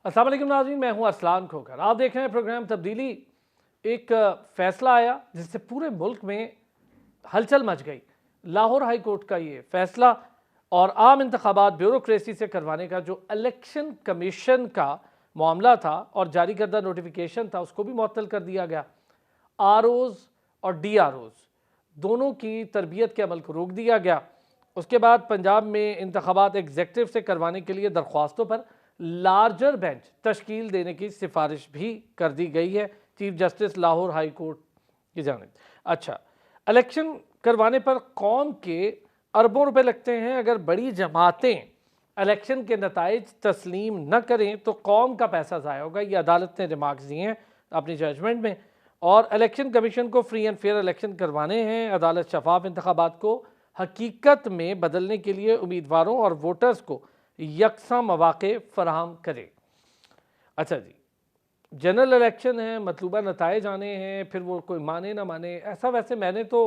अस्सलाम वालेकुम नाज़रीन, मैं हूं अरसलान खोखर। आप देख रहे हैं प्रोग्राम तब्दीली। एक फ़ैसला आया जिससे पूरे मुल्क में हलचल मच गई। लाहौर हाई कोर्ट का ये फ़ैसला और आम इंतखाबात ब्यूरोक्रेसी से करवाने का जो इलेक्शन कमीशन का मामला था और जारी करदा नोटिफिकेशन था, उसको भी मुअत्तल कर दिया गया। आरओज़ और डीआरओज़ दोनों की तरबियत के अमल को रोक दिया गया। उसके बाद पंजाब में इंतखाबात एग्जेक्टिव से करवाने के लिए दरख्वास्तों पर लार्जर बेंच तश्कील देने की सिफारिश भी कर दी गई है chief justice Lahore high court की जानिब। अच्छा, इलेक्शन करवाने पर कौम के अरबों रुपए लगते हैं। अगर बड़ी जमातें इलेक्शन के नताइज तस्लीम न करें तो कौम का पैसा ज़ाया होगा। ये अदालत ने रिमार्क्स दिए हैं अपनी जजमेंट में। और इलेक्शन कमीशन को फ्री एंड फेयर इलेक्शन करवाने हैं। अदालत शफाफ इंतखाबात को हकीकत में बदलने के लिए उम्मीदवारों और वोटर्स को यकसा मौके फराहम करे। अच्छा जी, जनरल इलेक्शन है, मतलूबा नताइज आने हैं, फिर वो कोई माने ना माने। ऐसा वैसे मैंने तो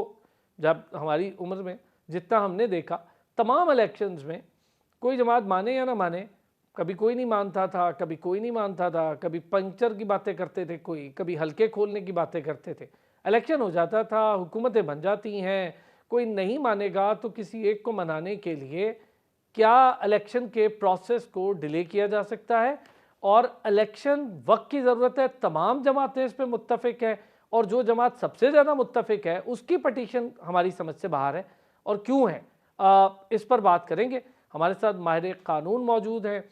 जब हमारी उम्र में जितना हमने देखा, तमाम इलेक्शंस में कोई जमात माने या ना माने, कभी कोई नहीं मानता था, कभी कोई नहीं मानता था, कभी पंक्चर की बातें करते थे कोई, कभी हल्के खोलने की बातें करते थे। इलेक्शन हो जाता था, हुकूमतें बन जाती हैं, कोई नहीं मानेगा तो किसी एक को मनाने के लिए क्या इलेक्शन के प्रोसेस को डिले किया जा सकता है। और इलेक्शन वक्त की ज़रूरत है, तमाम जमातें इस पर मुत्तफ़िक है और जो जमात सबसे ज़्यादा मुत्तफ़िक है उसकी पटिशन हमारी समझ से बाहर है। और क्यों है, इस पर बात करेंगे। हमारे साथ माहिर कानून मौजूद हैं।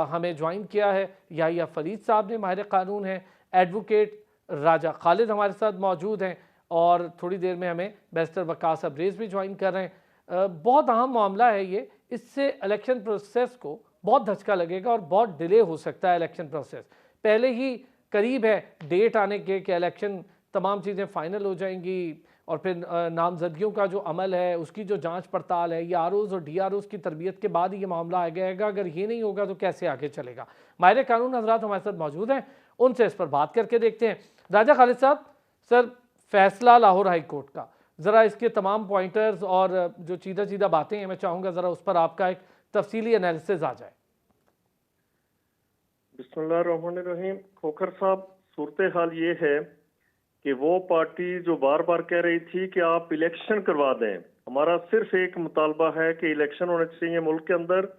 हमें ज्वाइन किया है याहिया फरीद साहब ने, माहिर कानून हैं। एडवोकेट राजा खालिद हमारे साथ मौजूद हैं और थोड़ी देर में हमें बैरिस्टर वकास अब्रेज़ भी ज्वाइन कर रहे हैं। बहुत अहम मामला है ये। इससे इलेक्शन प्रोसेस को बहुत धचका लगेगा और बहुत डिले हो सकता है। इलेक्शन प्रोसेस पहले ही करीब है डेट आने के कि इलेक्शन तमाम चीज़ें फाइनल हो जाएंगी और फिर नामजदगियों का जो अमल है उसकी जो जांच पड़ताल है, ये आरओज़ और डीआरओज़ की तरबियत के बाद ये मामला आ जाएगा। अगर ये नहीं होगा तो कैसे आगे चलेगा। माहिर कानून हजरात हमारे साथ मौजूद हैं, उनसे इस पर बात करके देखते हैं। राजा खालिद साहब, सर फैसला लाहौर हाई कोर्ट का, ज़रा इसके तमाम पॉइंटर्स और जो सीधा सीधा बातें हैं मैं चाहूँगा ज़रा उस पर आपका एक तफसीली एनालिसिस आ जाए। बिस्मिल्लाहिर्रहमानिर्रहीम। खोखर साहब, सूरत हाल ये है कि वो पार्टी जो बार बार कह रही थी कि आप इलेक्शन करवा दें, हमारा सिर्फ एक मुतालबा है कि इलेक्शन होने चाहिए मुल्क के अंदर,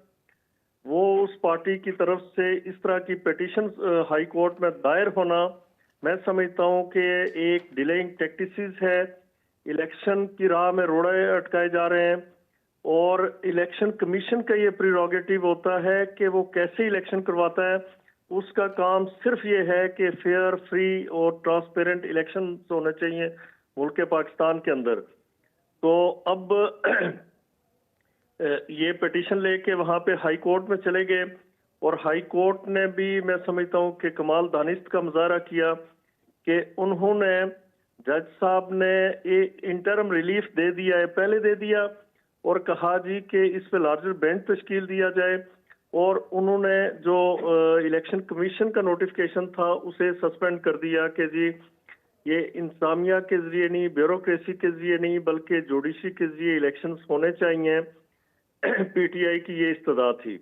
वो उस पार्टी की तरफ से इस तरह की पिटीशन हाई कोर्ट में दायर होना, मैं समझता हूँ कि एक डिलेइंग टैक्टिसिस है। इलेक्शन की राह में रोड़े अटकाए जा रहे हैं और इलेक्शन कमीशन का ये प्रीरोगेटिव होता है कि वो कैसे इलेक्शन करवाता है। उसका काम सिर्फ ये है कि फेयर, फ्री और ट्रांसपेरेंट इलेक्शन होने चाहिए मुल्क पाकिस्तान के अंदर। तो अब ये पिटीशन लेके वहां पे हाई कोर्ट में चले गए और हाई कोर्ट ने भी, मैं समझता हूँ कि कमाल दानिस्त का मुजाहरा किया कि उन्होंने, जज साहब ने इंटरम रिलीफ दे दिया है, पहले दे दिया और कहा जी कि इस पे लार्जर बेंच तश्कील दिया जाए। और उन्होंने जो इलेक्शन कमीशन का नोटिफिकेशन था उसे सस्पेंड कर दिया कि जी ये इंतजामिया के जरिए नहीं, ब्यूरोक्रेसी के जरिए नहीं, बल्कि जुडिशरी के जरिए इलेक्शंस होने चाहिए। पीटीआई की ये इस्तदा थी।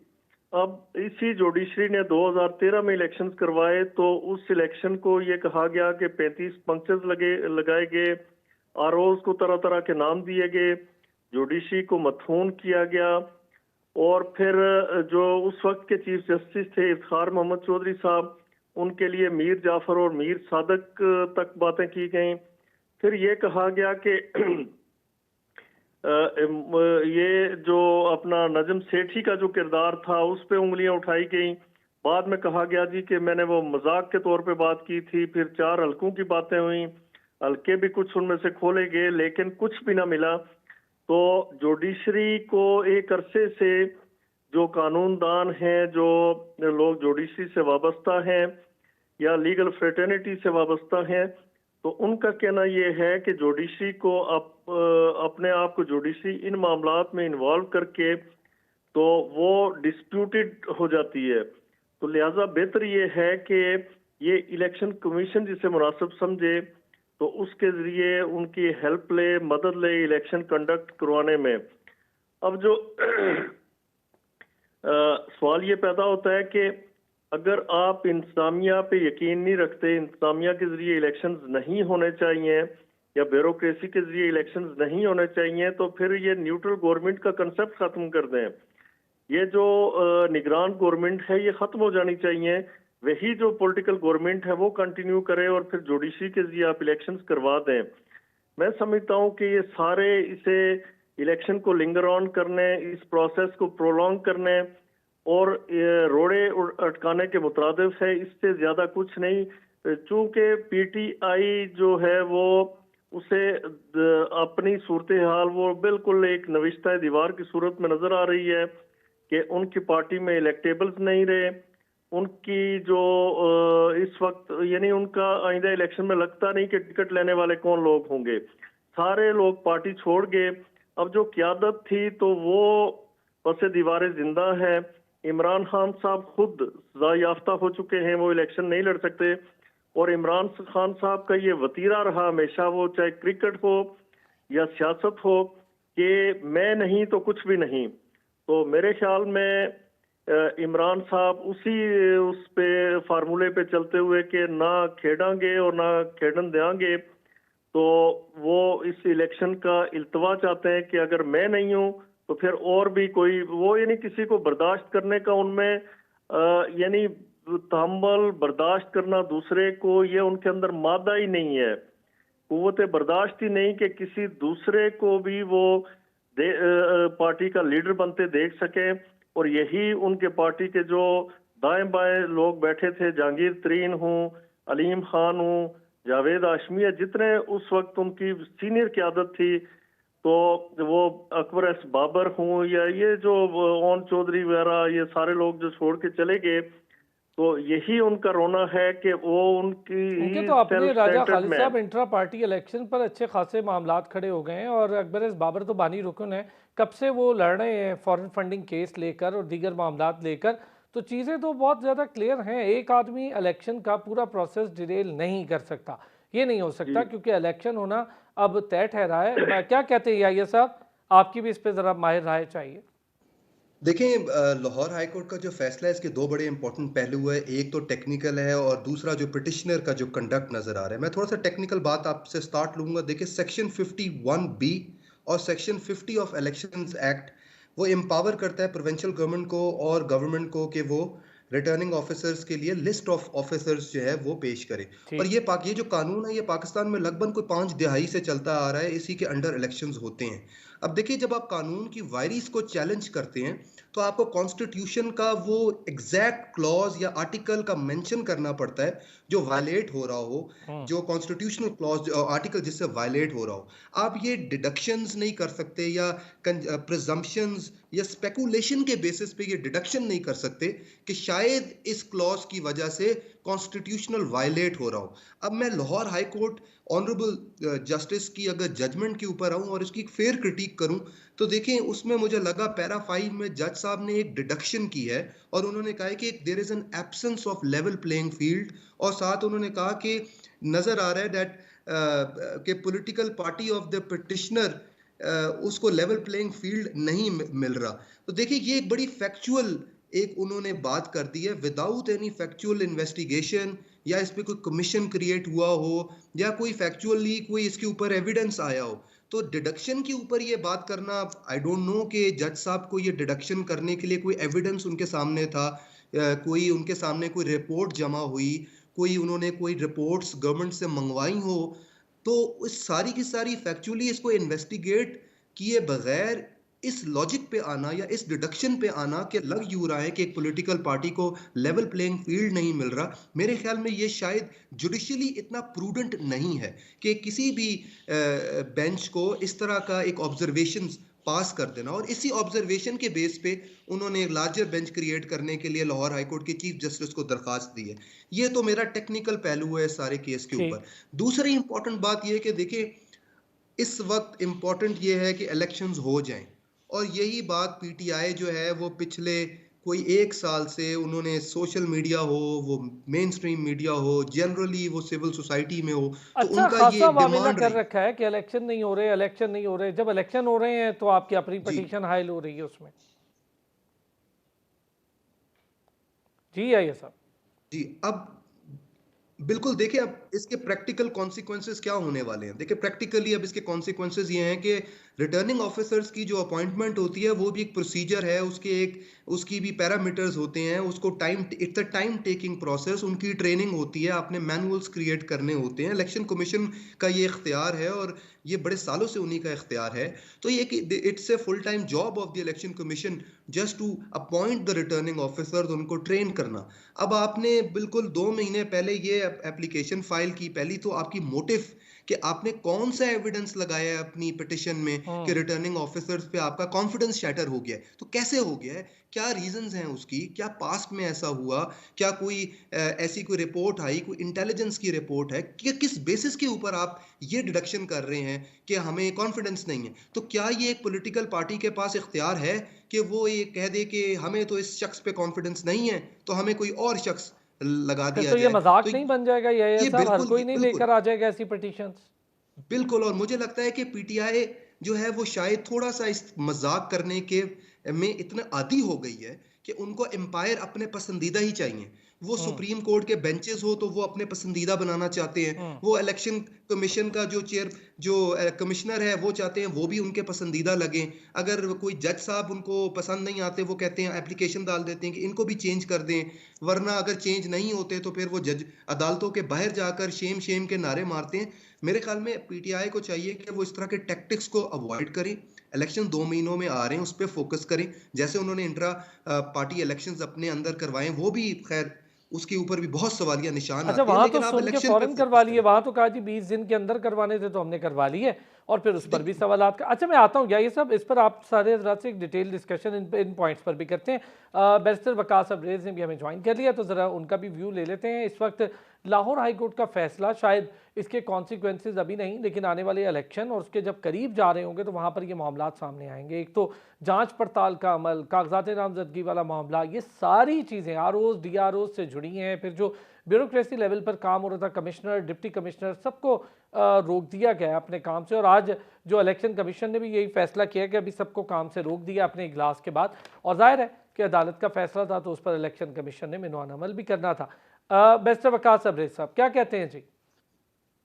अब इसी जुडिशरी ने 2013 में इलेक्शंस करवाए तो उस इलेक्शन को ये कहा गया कि 35 पंक्चर्स लगाए गए, आरओज को तरह तरह के नाम दिए गए, जुडिशरी को मथून किया गया और फिर जो उस वक्त के चीफ जस्टिस थे इफ्तार मोहम्मद चौधरी साहब, उनके लिए मीर जाफर और मीर सादक तक बातें की गई। फिर ये कहा गया कि ये जो अपना नजम सेठी का जो किरदार था उस पे उंगलियां उठाई गई। बाद में कहा गया जी कि मैंने वो मजाक के तौर पे बात की थी। फिर 4 हल्कों की बातें हुई, हल्के भी कुछ उनमें से खोले गए लेकिन कुछ भी ना मिला। तो जुडिशरी को एक अरसे से जो कानूनदान हैं, जो लोग जुडिशरी से वाबस्ता हैं या लीगल फ्रेटर्निटी से वाबस्ता हैं, तो उनका कहना यह है कि जुडिशरी को अपने आप को जुडिशरी इन मामलात में इन्वॉल्व करके तो वो डिस्प्यूटेड हो जाती है। तो लिहाजा बेहतर ये है कि ये इलेक्शन कमीशन जिसे मुनासिब समझे तो उसके जरिए उनकी हेल्प ले, मदद ले इलेक्शन कंडक्ट करवाने में। अब जो सवाल ये पैदा होता है कि अगर आप इंतजामिया पे यकीन नहीं रखते, इंतजामिया के जरिए इलेक्शंस नहीं होने चाहिए या ब्यूरोक्रेसी के जरिए इलेक्शंस नहीं होने चाहिए, तो फिर ये न्यूट्रल गवर्नमेंट का कंसेप्ट खत्म कर दें। ये जो निगरान गवर्नमेंट है ये खत्म हो जानी चाहिए। वही जो पॉलिटिकल गवर्नमेंट है वो कंटिन्यू करे और फिर जुडिशरी के जरिए आप इलेक्शंस करवा दें। मैं समझता हूँ कि ये सारे इसे इलेक्शन को लिंगर ऑन करने, इस प्रोसेस को प्रोलॉन्ग करने और ये रोड़े अटकाने के मुतरादिफ है, इससे ज्यादा कुछ नहीं। चूंकि पीटीआई जो है वो उसे अपनी सूरत हाल वो बिल्कुल एक नविश्ता दीवार की सूरत में नजर आ रही है कि उनकी पार्टी में इलेक्टेबल्स नहीं रहे। उनकी जो इस वक्त यानी उनका आइंदा इलेक्शन में लगता नहीं कि टिकट लेने वाले कौन लोग होंगे। सारे लोग पार्टी छोड़ गए। अब जो क्यादत थी तो वो पसे दीवार जिंदा है। इमरान खान साहब खुद सजा याफ्ता हो चुके हैं, वो इलेक्शन नहीं लड़ सकते। और इमरान खान साहब का ये वतीरा रहा हमेशा, वो चाहे क्रिकेट हो या सियासत हो, कि मैं नहीं तो कुछ भी नहीं। तो मेरे ख्याल में इमरान साहब उसी उस पे फार्मूले पे चलते हुए कि ना खेडांगे और ना खेडन देंगे, तो वो इस इलेक्शन का इल्तवा चाहते हैं कि अगर मैं नहीं हूं तो फिर और भी कोई वो, यानी किसी को बर्दाश्त करने का उनमें यानी तहम्मुल बर्दाश्त करना दूसरे को, ये उनके अंदर मादा ही नहीं है। कुव्वत बर्दाश्त ही नहीं कि किसी दूसरे को भी वो पार्टी का लीडर बनते देख सके। और यही उनके पार्टी के जो दाएं बाएं लोग बैठे थे, जहांगीर तरीन हूँ, अलीम खान हूँ, जावेद हाशमी, जितने उस वक्त उनकी सीनियर क़यादत थी, तो वो अकबर एस बाबर हूँ या ये जो ओन चौधरी वगैरह, ये सारे लोग जो छोड़ के चले गए, तो यही उनका रोना है कि वो उनके उनकी तो अपने सेल्फ राजा सेंटर्ड खालिद में। साहब इंट्रा पार्टी इलेक्शन पर अच्छे खासे मामलात खड़े हो गए हैं और अकबर एस बाबर तो बानी रुकन है, कब से वो लड़ रहे हैं फॉरेन फंडिंग केस लेकर और दीगर मामलात लेकर। तो चीज़ें तो बहुत ज़्यादा क्लियर हैं। एक आदमी इलेक्शन का पूरा प्रोसेस डिटेल नहीं कर सकता, ये नहीं हो सकता, जी क्योंकि इलेक्शन होना अब तय ठहरा है। क्या कहते हैं याहिया साहब, आपकी भी इस पर ज़रा माहिर राय चाहिए। देखें, लाहौर हाई कोर्ट का जो फैसला है इसके दो बड़े इंपॉर्टेंट पहलू है। एक तो टेक्निकल है और दूसरा जो पिटिशनर का जो कंडक्ट नज़र आ रहा है। मैं थोड़ा सा टेक्निकल बात आपसे स्टार्ट लूँगा। देखिए, सेक्शन 51B और सेक्शन 50 ऑफ इलेक्शंस एक्ट वो एम्पावर करता है प्रोविंशियल गवर्नमेंट को और गवर्नमेंट को कि वो रिटर्निंग ऑफिसर्स के लिए लिस्ट ऑफ ऑफिसर्स जो है वो पेश करे। और ठीक। ये जो कानून है ये पाकिस्तान में लगभग कोई 5 दिहाई से चलता आ रहा है। इसी के अंडर इलेक्शंस होते हैं। अब देखिए, जब आप कानून की वायरीज को चैलेंज करते हैं तो आपको कॉन्स्टिट्यूशन का वो एग्जैक्ट क्लॉज या आर्टिकल का मेंशन करना पड़ता है जो वायलेट हो रहा हो, जो कॉन्स्टिट्यूशनल क्लॉज आर्टिकल जिससे वायलेट हो रहा हो। आप ये डिडक्शंस नहीं कर सकते या प्रिजम्पशंस या स्पेकुलेशन के बेसिस पे ये डिडक्शन नहीं कर सकते कि शायद इस क्लॉज की वजह से कॉन्स्टिट्यूशनल वायलेट हो रहा हो। अब मैं Lahore high court honourable justice की अगर जजमेंट के ऊपर आऊं और इसकी एक फेयर क्रिटिक करूं, तो देखें उसमें मुझे लगा पैरा 5 में जज साहब ने एक डिडक्शन की है और उन्होंने कहा है कि there is an absence of level playing field. और साथ उन्होंने कहा कि नजर आ रहा है दैट कि political party of the petitioner उसको लेवल प्लेइंग फील्ड नहीं मिल रहा। तो देखिए, ये एक बड़ी फैक्चुअल एक उन्होंने बात कर दी है विदाउट एनी फैक्चुअल इन्वेस्टिगेशन या इस पे कोई कमीशन क्रिएट हुआ हो या कोई फैक्चुअली कोई इसके ऊपर एविडेंस आया हो। तो डिडक्शन के ऊपर ये बात करना, आई डोंट नो कि जज साहब को ये डिडक्शन करने के लिए कोई एविडेंस उनके सामने था, कोई उनके सामने कोई रिपोर्ट जमा हुई, कोई उन्होंने कोई रिपोर्ट्स गवर्नमेंट से मंगवाई हो। तो इस सारी की सारी फैक्चुअली इसको इन्वेस्टिगेट किए बगैर इस लॉजिक पे आना या इस डिडक्शन पे आना कि लग यूं रहा है कि एक पॉलिटिकल पार्टी को लेवल प्लेइंग फील्ड नहीं मिल रहा, मेरे ख्याल में ये शायद जुडिशियली इतना प्रूडेंट नहीं है कि किसी भी बेंच को इस तरह का एक ऑब्जर्वेशन पास कर देना। और इसी ऑब्जर्वेशन के बेस पे उन्होंने लार्जर बेंच क्रिएट करने के लिए लाहौर हाई कोर्ट के चीफ जस्टिस को दरखास्त दी है। ये तो मेरा टेक्निकल पहलू है सारे केस के ऊपर। दूसरी इंपॉर्टेंट बात यह कि देखिए, इस वक्त इंपॉर्टेंट ये है कि इलेक्शंस हो जाएं और यही बात पीटीआई जो है वो पिछले कोई 1 साल से उन्होंने सोशल मीडिया हो, वो मेन स्ट्रीम मीडिया हो, जनरली वो सिविल सोसाइटी में हो, तो अच्छा उनका ये खासा मामला डिमांड कर रही। रखा है कि इलेक्शन नहीं हो रहे, इलेक्शन नहीं हो रहे। जब इलेक्शन हो रहे हैं तो आपकी अपनी जी पटिशन हाइल हो रही है उसमें। जी आइए साहब। जी, अब बिल्कुल देखिए, अब इसके प्रैक्टिकल कॉन्सिक्वेंसेस क्या होने वाले हैं। देखिए प्रैक्टिकली अब इसके कॉन्सिक्वेंसेस ये हैं कि रिटर्निंग ऑफिसर्स की जो अपॉइंटमेंट होती है वो भी एक प्रोसीजर है, उसकी भी पैरामीटर्स होते हैं, उसको it's a time taking process, उनकी ट्रेनिंग होती है, आपने मैनुअल्स क्रिएट करने होते हैं। इलेक्शन कमीशन का ये इख्तियार है और ये बड़े सालों से उन्हीं का इख्तियार है। तो ये कि it's a full time job of the election commission just to appoint the returning officers, उनको ट्रेन करना। अब आपने बिल्कुल 2 महीने पहले ये एप्लीकेशन फाइल की, पहली तो आपकी मोटिव कि आपने कौन सा एविडेंस लगाया है अपनी पिटिशन में कि हम्म। रिटर्निंग ऑफिसर्स पे आपका कॉन्फिडेंस शैटर हो गया है। तो कैसे हो गया है, क्या रीजंस हैं उसकी, क्या पास्ट में ऐसा हुआ, क्या कोई ऐसी कोई रिपोर्ट आई, कोई इंटेलिजेंस की रिपोर्ट है कि किस बेसिस के ऊपर आप ये डिडक्शन कर रहे हैं कि हमें कॉन्फिडेंस नहीं है। तो क्या ये एक पॉलिटिकल पार्टी के पास इख्तियार है कि वो ये कह दे कि हमें तो इस शख्स पे कॉन्फिडेंस नहीं है तो हमें कोई और शख्स लगा फिर दिया तो ये जाए। मजाक तो नहीं बन जाएगा ये ये साहब, हर बिल्कुल कोई नहीं बिल्कुल लेकर आ जाएगा ऐसी पिटीशंस। बिल्कुल, और मुझे लगता है कि पीटीआई जो है वो शायद थोड़ा सा इस मजाक करने के में इतना आदी हो गई है कि उनको एम्पायर अपने पसंदीदा ही चाहिए। वो हम्म। सुप्रीम कोर्ट के बेंचेस हो तो वो अपने पसंदीदा बनाना चाहते हैं, हम्म। वो इलेक्शन कमीशन का जो कमिश्नर है वो चाहते हैं वो भी उनके पसंदीदा लगें। अगर कोई जज साहब उनको पसंद नहीं आते, वो कहते हैं, एप्लीकेशन डाल देते हैं कि इनको भी चेंज कर दें। वरना अगर चेंज नहीं होते तो फिर वो जज अदालतों के बाहर जाकर शेम शेम के नारे मारते हैं। मेरे ख्याल में पीटीआई को चाहिए कि वो इस तरह के टैक्टिक्स को अवॉइड करें। इलेक्शन 2 महीनों में आ रहे हैं, उस पर फोकस करें। जैसे उन्होंने इंट्रा पार्टी इलेक्शंस अपने अंदर करवाए, वो भी खैर उसके ऊपर भी बहुत सवालिया निशान अच्छा, आते हैं, वहां तो लेकिन आप सुन के इलेक्शन पे फौरन करवा फोकस लिए, करें। वहां तो कहा जी 20 दिन के अंदर करवाने थे तो हमने करवा लिए, और फिर उस पर भी देखिए, सवाल का। अच्छा, मैं आता हूँ ये सब, इस पर आप सारे हजरात से एक डिटेल डिस्कशन इन पॉइंट्स पर भी करते हैं। बैरिस्टर वकास अब्रेज ने भी हमें ज्वाइन कर लिया, तो ज़रा उनका भी व्यू ले लेते हैं। इस वक्त लाहौर हाई कोर्ट का फैसला, शायद इसके कॉन्सिक्वेंसेज अभी नहीं, लेकिन आने वाले इलेक्शन और उसके जब करीब जा रहे होंगे तो वहाँ पर ये मामला सामने आएंगे। एक तो जांच पड़ताल का अमल, कागजात नामजदगी वाला मामला, ये सारी चीज़ें आर ओज डी आर ओज से जुड़ी हैं। फिर जो ब्यूरोक्रेसी लेवल पर काम हो रहा था, कमिश्नर, डिप्टी कमिश्नर, सबको रोक दिया गया है अपने काम से। और आज जो इलेक्शन कमीशन ने भी यही फैसला किया कि अभी सबको काम से रोक दिया अपने इजलास के बाद। और जाहिर है कि अदालत का फैसला था तो उस पर इलेक्शन कमीशन ने मिनवान अमल भी करना था। बैरिस्टर वकास अब्रेज साहब क्या कहते हैं जी?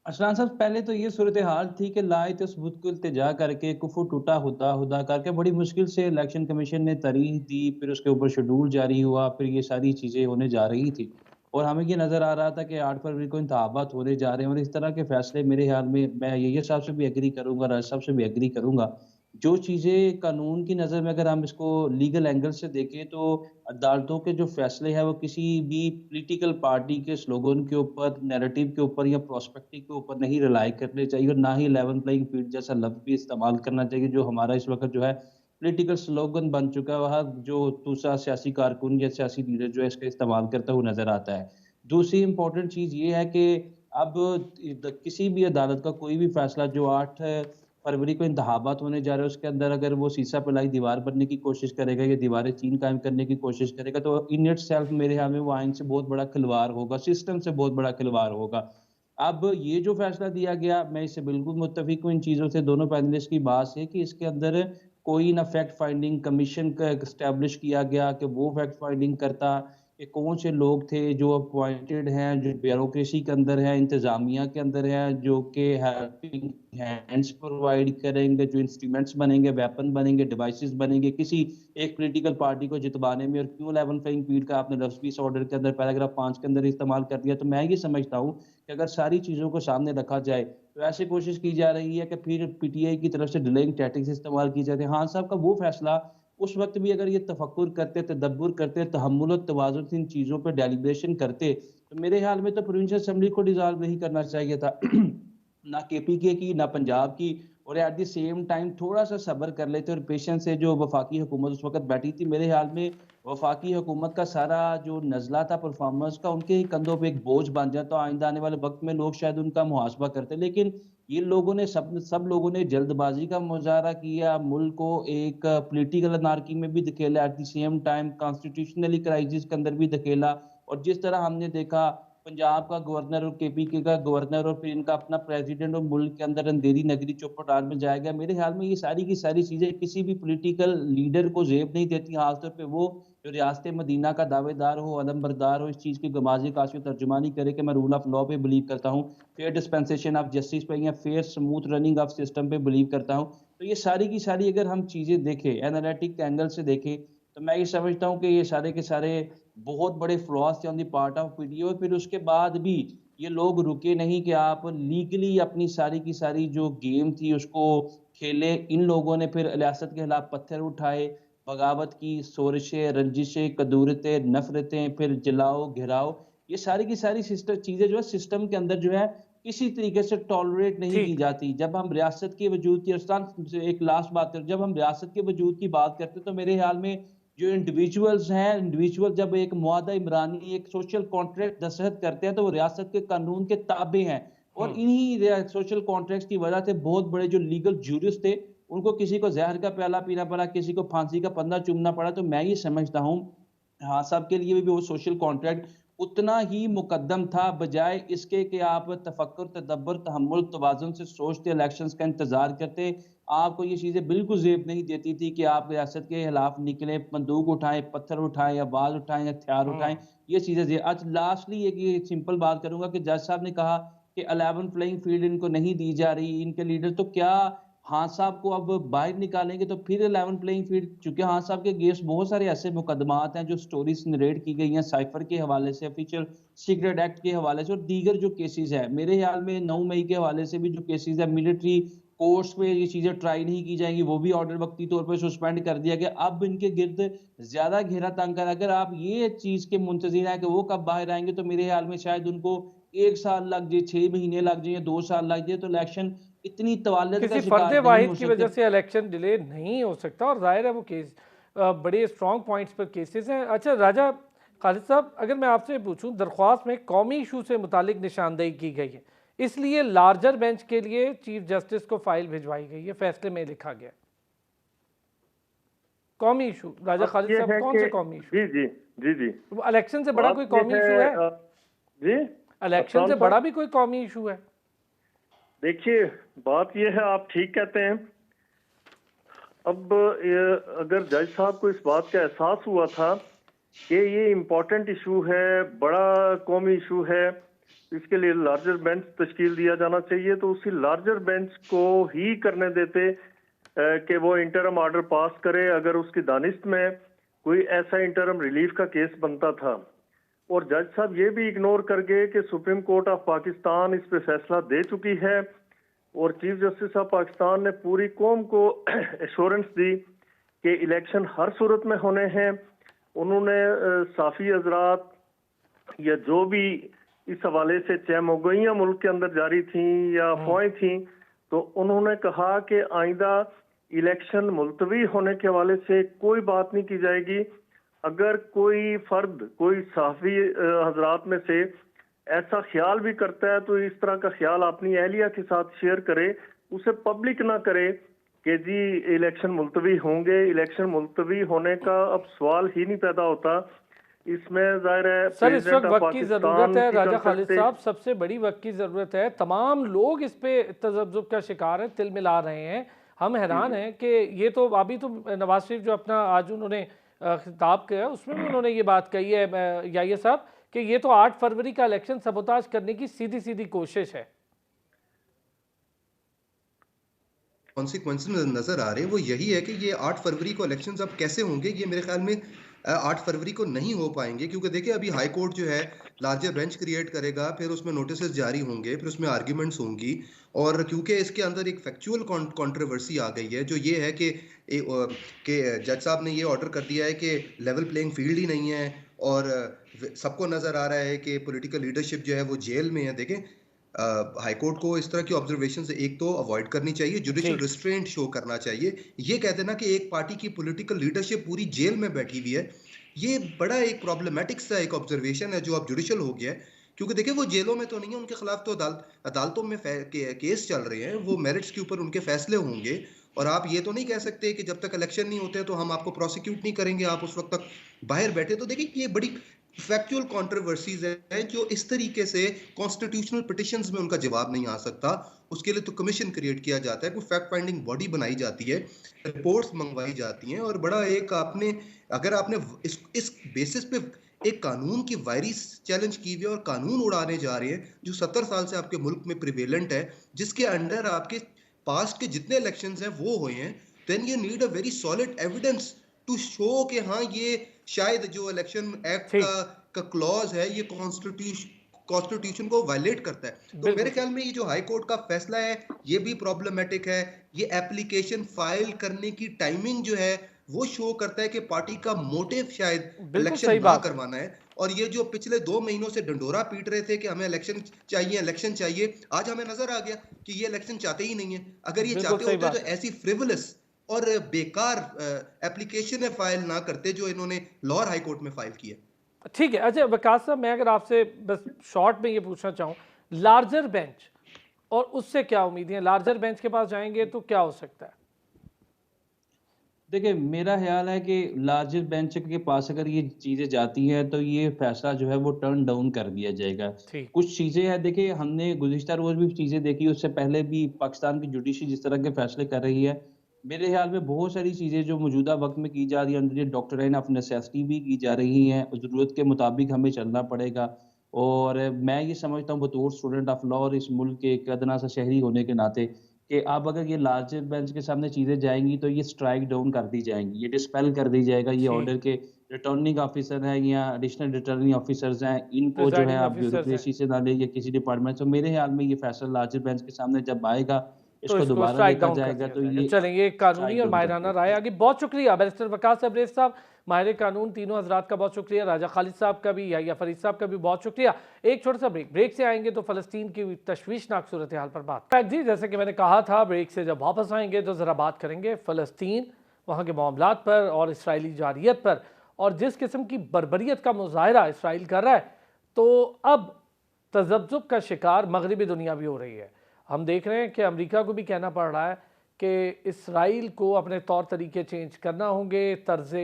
अशरान साहब, पहले तो ये सूरत हाल थी कि लाए तो सबूत को इल्तिजा करके कुफू टूटा हुदा हुदा करके बड़ी मुश्किल से इलेक्शन कमीशन ने तारीख दी, फिर उसके ऊपर शेड्यूल जारी हुआ, फिर ये सारी चीज़ें होने जा रही थी। और हमें ये नज़र आ रहा था कि 8 फरवरी को इंतखाबात होने जा रहे हैं, और इस तरह के फैसले मेरे ख्याल में, मैं ये साहब से भी एग्री करूँगा, राज साहब से भी एग्री करूँगा। जो चीज़ें कानून की नज़र में अगर हम इसको लीगल एंगल से देखें, तो अदालतों के जो फैसले हैं वो किसी भी पॉलिटिकल पार्टी के स्लोगन के ऊपर, नैरेटिव के ऊपर या प्रोस्पेक्टिव के ऊपर नहीं रिलाई करने चाहिए, और ना ही लेवल प्लेइंग फील्ड जैसा लफ्ज़ भी इस्तेमाल करना चाहिए जो हमारा इस वक्त जो है पॉलिटिकल स्लोगन बन चुका है। वह जो दूसरा सियासी कारकुन या सियासी लीडर जो है इसका इस्तेमाल करता हुआ नज़र आता है। दूसरी इम्पोर्टेंट चीज़ ये है कि अब किसी भी अदालत का कोई भी फैसला जो 8 फरवरी को इंतखाबात होने जा रहे हैं, उसके अंदर अगर वो सीसा पिलाई दीवार बनने की कोशिश करेगा या दीवारें चीन कायम करने की कोशिश करेगा, तो इन इटसेल्फ मेरे ख्याल में वो आइन से बहुत बड़ा खिलवाड़ होगा, सिस्टम से बहुत बड़ा खिलवाड़ होगा। अब ये जो फैसला दिया गया, मैं इससे बिल्कुल मुत्तफिक हूँ इन चीज़ों से। दोनों पैनलिस्ट की बात है कि इसके अंदर कोई ना फैक्ट फाइंडिंग कमीशन का एस्टैब्लिश किया गया कि वो फैक्ट फाइंडिंग करता कि कौन से लोग थे जो अपॉइंटेड हैं, जो ब्यूरोक्रेसी के अंदर है, इंतजामिया के अंदर है, जो कि हेल्पिंग हैंड्स प्रोवाइड करेंगे, जो इंस्ट्रूमेंट्स बनेंगे, वेपन बनेंगे, डिवाइसेस बनेंगे किसी एक पॉलिटिकल पार्टी को जितवाने में। और क्यों लेवल प्लेइंग फील्ड का आपने लफ्ज़ भी इस ऑर्डर के अंदर पैराग्राफ 5 के अंदर इस्तेमाल कर दिया। तो मैं ये समझता हूँ कि अगर सारी चीज़ों को सामने रखा जाए, तो ऐसी कोशिश की जा रही है कि फिर पीटीआई की तरफ से डिलेइंग टैक्टिक्स इस्तेमाल की जाती है। खान साहब का वो फैसला उस वक्त भी अगर ये तफक्कुर करते, तदब्बुर करते, तहम्मुल और तवाज़ुन से इन चीज़ों पे डेलिब्रेशन करते, तो मेरे ख्याल में तो प्रोविंशियल असेंबली को डिसॉल्व नहीं करना चाहिए था। ना केपीके की, ना पंजाब की। और एट द सेम टाइम थोड़ा-सा सब्र कर लेते और पेशेंस से जो वफाकी हुकूमत उस वक़्त बैठी थी, मेरे ख्याल में वफाकी हुकूमत का सारा जो नज़ला था परफ़ॉर्मेंस का, उनके ही कंधों पे एक बोझ बन जाता। आइंदा आने वाले वक़्त में लोग शायद उनका मुहासबा करते। लेकिन ये लोगों ने सब लोगों ने जल्दबाज़ी का मुज़ाहरा किया, मुल्क को एक पॉलिटिकल अनार्की में भी धकेला, at the same time constitutionally crisis के अंदर भी धकेला। और जिस तरह हमने देखा पंजाब का गवर्नर और केपीके का गवर्नर और फिर इनका अपना प्रेसिडेंट और मुल्क के अंदर अंधेरी नगरी चौपटार में जाया गया। मेरे ख्याल में ये सारी की सारी चीज़ें किसी भी पॉलिटिकल लीडर को ज़ेब नहीं देती, खास तौर पे वो जो रियासत मदीना का दावेदार हो, अलमबरदार हो, इस चीज़ की गमाज़े काशी तर्जुमानी करे कि मैं रूल ऑफ लॉ पे बिलीव करता हूँ, फेयर डिस्पेंसेशन ऑफ जस्टिस पे या fair smooth running of system पे बिलीव करता हूँ। तो ये सारी की सारी अगर हम चीज़ें देखें, एनालिटिक एंगल से देखें, तो मैं ये समझता हूँ कि ये सारे के सारे बहुत बड़े फ्लॉज़ थे on the part of PTO. फिर उसके बाद भी ये लोग रुके नहीं कि आप लीगली अपनी सारी की सारी जो गेम थी उसको खेले। इन लोगों ने फिर रियासत के खिलाफ पत्थर उठाए, बगावत की सोरिशें, रंजिशें, कदूरतें, नफ़रतें, फिर जलाओ, घेराव, ये सारी की सारी सिस्टम चीज़ें जो है सिस्टम के अंदर जो है किसी तरीके से टॉलरेट नहीं की ठीक है। जाती। जब हम रियासत के वजूद की अरसलान एक लास्ट बात करूँ, जब हम रियासत के वजूद की बात करते हैं तो मेरे ख़्याल में जो इंडिविजुअल्स हैं, इंडिविजुअल जब एक मुआहदा इमरानी, एक सोशल कॉन्ट्रैक्ट दस्तखत करते हैं तो वो रियासत के कानून के ताबे हैं। और हम्म। इन्हीं सोशल कॉन्ट्रैक्ट्स की वजह से बहुत बड़े जो लीगल जूरिस्ट थे, उनको किसी को ज़हर का प्याला पीना पड़ा, किसी को फांसी का फंदा चूमना पड़ा। तो मैं ये समझता हूँ, हाँ, सबके लिए भी वो सोशल कॉन्ट्रैक्ट उतना ही मुकद्दम था, बजाय इसके कि आप तफक्कुर, तदब्बर, तहम्मुल, तवाज़ुन से सोचते, इलेक्शंस का इंतज़ार करते। आपको ये चीज़ें बिल्कुल ज़ेब नहीं देती थी कि आप रियासत के खिलाफ निकलें, बंदूक उठाएँ, पत्थर उठाएँ, आवाज़ उठाएँ, हथियार उठाएँ। हम्म। ये चीज़ें आज लास्टली एक ये सिंपल बात करूँगा कि जज साहब ने कहा कि 11 प्लेइंग फील्ड इनको नहीं दी जा रही, इनके लीडर तो क्या हाँ साहब को अब बाहर निकालेंगे तो फिर 11 प्लेइंग फील्ड, चूँकि हाँ साहब के अगेंस्ट बहुत सारे ऐसे मुकदमात हैं जो स्टोरीज़ नरेट की गई हैं साइफर के हवाले से, ऑफिशियल सीक्रेट एक्ट के हवाले से और दीगर जो केसेज़ हैं। मेरे ख्याल में 9 मई के हवाले से भी जो केसेज़ हैं, मिलिट्री कोर्ट्स में ये चीज़ें ट्राई नहीं की जाएँगी, वो भी ऑर्डर वक़्ती तौर पे सस्पेंड कर दिया गया। अब इनके गिर्द ज़्यादा घेरा तंग कर, अगर आप ये चीज़ के मुंतज़िर हैं कि वो कब बाहर आएँगे, तो मेरे ख्याल में शायद उनको 1 साल लग जाए, 6 महीने लग जाएँ या 2 साल लग जाए, तो इलेक्शन इतनी तवालद का किसी फर्द शिकार नहीं वाहिद हो की सकते। वजह से इलेक्शन डिले नहीं हो सकता और जाहिर है वो केस बड़े स्ट्रॉन्ग पॉइंट्स पर केसेस हैं। अच्छा राजा खालिद साहब, अगर मैं आपसे पूछूं, दरख्वास्त में कौमी इशू से मुतालिक निशानदेही की गई है, इसलिए लार्जर बेंच के लिए चीफ जस्टिस को फाइल भिजवाई गई है, फैसले में लिखा गया कौमी इशू। राजा बात खालिद ये साहब, है कौन कि से कौमी इशू? जी जी जी जी इलेक्शन से बड़ा बात कोई ये कौमी इशू है? जी इलेक्शन अफसान से बड़ा साहब, भी कोई कौमी इशू है? देखिए बात ये है, आप ठीक कहते हैं। अब अगर जज साहब को इस बात का एहसास हुआ था कि ये इम्पोर्टेंट इशू है, बड़ा कौमी इशू है, इसके लिए लार्जर बेंच तश्कील दिया जाना चाहिए, तो उसी लार्जर बेंच को ही करने देते कि वो इंटरम ऑर्डर पास करे अगर उसकी दानिश में कोई ऐसा इंटरम रिलीफ का केस बनता था। और जज साहब ये भी इग्नोर कर गए कि सुप्रीम कोर्ट ऑफ पाकिस्तान इस पे फैसला दे चुकी है और चीफ जस्टिस ऑफ पाकिस्तान ने पूरी कौम को एश्योरेंस दी कि इलेक्शन हर सूरत में होने हैं। उन्होंने साफी हजरात या जो भी इस हवाले से चहमोगइयाँ मुल्क के अंदर जारी थी या अफवाहें थी, तो उन्होंने कहा कि आइंदा इलेक्शन मुलतवी होने के हवाले से कोई बात नहीं की जाएगी। अगर कोई फर्द, कोई सहाफ़ी हजरात में से ऐसा ख्याल भी करता है तो इस तरह का ख्याल अपनी अहलिया के साथ शेयर करे, उसे पब्लिक ना करे कि जी इलेक्शन मुलतवी होंगे। इलेक्शन मुलतवी होने का अब सवाल ही नहीं पैदा होता। इसमें जाहिर है सर इस वक्त प्रेसिडेंट ऑफ वक्त की ज़रूरत पाकिस्तान है की राजा खालिद कंसल्टे साहब, सबसे बड़ी वक्त की ज़रूरत है। तमाम लोग इस पे तजब्जुब का शिकार हैं, तिल मिला रहे हैं। हम हैरान हैं कि ये तो अभी तो नवाज शरीफ जो अपना आज उन्होंने खिताब किया उसमें भी उन्होंने ये बात कही है याहिया साहब कि ये तो 8 फरवरी का इलेक्शन सबोताज करने की सीधी सीधी कोशिश है। कॉन्सिक्वेंसेस नजर आ रहे हैं वो यही है कि ये 8 फरवरी को इलेक्शंस अब कैसे होंगे, ये मेरे ख्याल में 8 फरवरी को नहीं हो पाएंगे, क्योंकि देखिए अभी हाई कोर्ट जो है लार्जर बेंच क्रिएट करेगा, फिर उसमें नोटिस जारी होंगे, फिर उसमें आर्ग्यूमेंट्स होंगी, और क्योंकि इसके अंदर एक फैक्चुअल कंट्रोवर्सी आ गई है जो ये है कि जज साहब ने ये ऑर्डर कर दिया है कि लेवल प्लेइंग फील्ड ही नहीं है, और सबको नजर आ रहा है कि पॉलिटिकल लीडरशिप जो है वो जेल में है। देखें हाई कोर्ट को इस तरह की ऑब्जर्वेशन से एक तो अवॉइड करनी चाहिए, जुडिशियल रिस्ट्रेंट शो करना चाहिए। ये कहते ना कि एक पार्टी की पॉलिटिकल लीडरशिप पूरी जेल में बैठी हुई है, ये बड़ा एक प्रॉब्लमेटिक सा एक ऑब्जर्वेशन है जो अब जुडिशियल हो गया है, क्योंकि देखिए वो जेलों में तो नहीं है, उनके खिलाफ तो अदालतों में केस चल रहे हैं, वो मेरिट्स के ऊपर उनके फैसले होंगे। और आप ये तो नहीं कह सकते कि जब तक इलेक्शन नहीं होते तो हम आपको प्रोसिक्यूट नहीं करेंगे, आप उस वक्त तक बाहर बैठे। तो देखिए ये बड़ी फैक्चुअल कंट्रोवर्सीज हैं जो इस तरीके से कॉन्स्टिट्यूशनल पिटिशंस में उनका जवाब नहीं आ सकता, उसके लिए तो कमीशन क्रिएट किया जाता है, कोई फैक्ट फाइंडिंग बॉडी बनाई जाती है, रिपोर्ट्स मंगवाई जाती हैं, और बड़ा एक आपने, अगर आपने इस बेसिस पे एक कानून की वायरिस चैलेंज की हुई है और कानून उड़ाने जा रहे हैं जो 70 साल से आपके मुल्क में प्रिवेलेंट है, जिसके अंडर आपके पास्ट के जितने इलेक्शंस हैं वो हुए हैं, then you need a very solid evidence to show कि हाँ ये शायद जो इलेक्शन एक्ट ठीक, का क्लॉज है ये कॉन्स्टिट्यूशन को वायलेट करता है। तो मेरे बिल्कुल ख्याल में ये जो हाई कोर्ट का फैसला है ये भी प्रॉब्लमेटिक है। ये एप्लीकेशन फाइल करने की टाइमिंग जो है वो शो करता है कि पार्टी का मोटिव शायद बिल्कुल इलेक्शन सही ना बात है। करवाना है। और ये जो पिछले 2 महीनों से डंडोरा पीट रहे थे कि हमें इलेक्शन चाहिए, आज हमें नजर आ गया कि ये इलेक्शन चाहते ही नहीं है। अगर ये बिल्कुल चाहते सही होते बात तो है। ऐसी फ्रिवलस और बेकार एप्लीकेशन फाइल ना करते जो इन्होंने लाहौर हाई कोर्ट में फाइल किया। ठीक है, अच्छा वकास साहब, मैं अगर आपसे बस शॉर्ट में ये पूछना चाहूँ, लार्जर बेंच और उससे क्या उम्मीदें हैं? लार्जर बेंच के पास जाएंगे तो क्या हो सकता है? देखिए, मेरा ख़्याल है कि लार्जर बेंच के पास अगर ये चीज़ें जाती हैं, तो ये फ़ैसला जो है वो टर्न डाउन कर दिया जाएगा। ठीक। कुछ चीज़ें हैं, देखिए हमने गुज़िश्ता रोज़ भी चीज़ें देखी, उससे पहले भी पाकिस्तान की जुडिशरी जिस तरह के फ़ैसले कर रही है, मेरे ख़्याल में बहुत सारी चीज़ें जो मौजूदा वक़्त में की जा रही हैं, अंडर ये डॉक्ट्राइन ऑफ नेसेसिटी भी की जा रही हैं, ज़रूरत के मुताबिक हमें चलना पड़ेगा। और मैं ये समझता हूँ बतौर स्टूडेंट ऑफ लॉ और इस मुल्क के एक अदना सा शहरी होने के नाते कि अब अगर ये लार्जर बेंच के सामने चीज़ें जाएँगी तो ये स्ट्राइक डाउन कर दी जाएँगी, ये डिस्पेल कर दी जाएगा, ये ठीक। ऑर्डर के रिटर्निंग ऑफिसर हैं या एडिशनल रिटर्निंग ऑफिसर्स हैं, इनको जो है प्रिजाइडिंग आप ऑफिसर्स हैं, ब्यूरोक्रेसी से ना लें या किसी डिपार्टमेंट से। मेरे ख्याल में ये फैसला लार्जर बेंच के सामने जब आएगा, तो इसको इसको दोबारा स्ट्राइक देखा डाउन कर जाएगा दिया तो जाएगा। ये चलें, ये कानूनी स्ट्राइक और डाउन कर माहिराना दिया राय जाएगा। आगे। बहुत शुक्रिया बैरिस्टर वकास अब्रेज साहब, माहिर कानून, तीनों हजरात का बहुत शुक्रिया, राजा खालिद साहब का भी, या फरीद साहब का भी बहुत शुक्रिया। एक छोटा सा ब्रेक से आएंगे तो फ़लस्तीन की तशवीशनाक सूरत हाल पर बात जी। जैसे कि मैंने कहा था, ब्रेक से जब वापस आएंगे तो ज़रा बात करेंगे फ़लस्तीन, वहाँ के मामलात पर और इसराइली जारियत पर, और जिस किस्म की बर्बरियत का मुजाहरा इसराइल कर रहा है, तो अब तज़ब्ज़ुब का शिकार मगरबी दुनिया भी हो रही है। हम देख रहे हैं कि अमेरिका को भी कहना पड़ रहा है कि इसराइल को अपने तौर तरीके चेंज करना होंगे, तर्ज़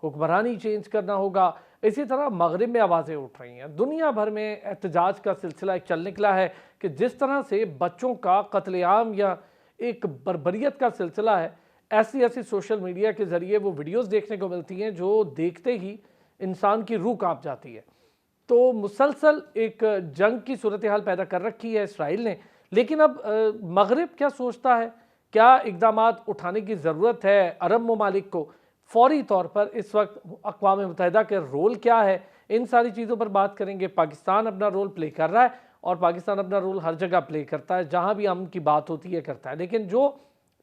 हुक्मरानी चेंज करना होगा। इसी तरह मगरिब में आवाज़ें उठ रही हैं, दुनिया भर में एहतजाज का सिलसिला एक चल निकला है कि जिस तरह से बच्चों का कत्लेआम या एक बर्बरियत का सिलसिला है, ऐसी ऐसी सोशल मीडिया के ज़रिए वो वीडियोज़ देखने को मिलती हैं जो देखते ही इंसान की रूह काँप जाती है। तो मुसलसल एक जंग की सूरत हाल पैदा कर रखी है इसराइल ने। लेकिन अब मगरिब क्या सोचता है, क्या इकदामात उठाने की ज़रूरत है अरब ममालिक को फौरी तौर पर? इस वक्त अक़वाम मुत्तहिदा के रोल क्या है, इन सारी चीज़ों पर बात करेंगे। पाकिस्तान अपना रोल प्ले कर रहा है और पाकिस्तान अपना रोल हर जगह प्ले करता है, जहाँ भी अमन की बात होती है करता है। लेकिन जो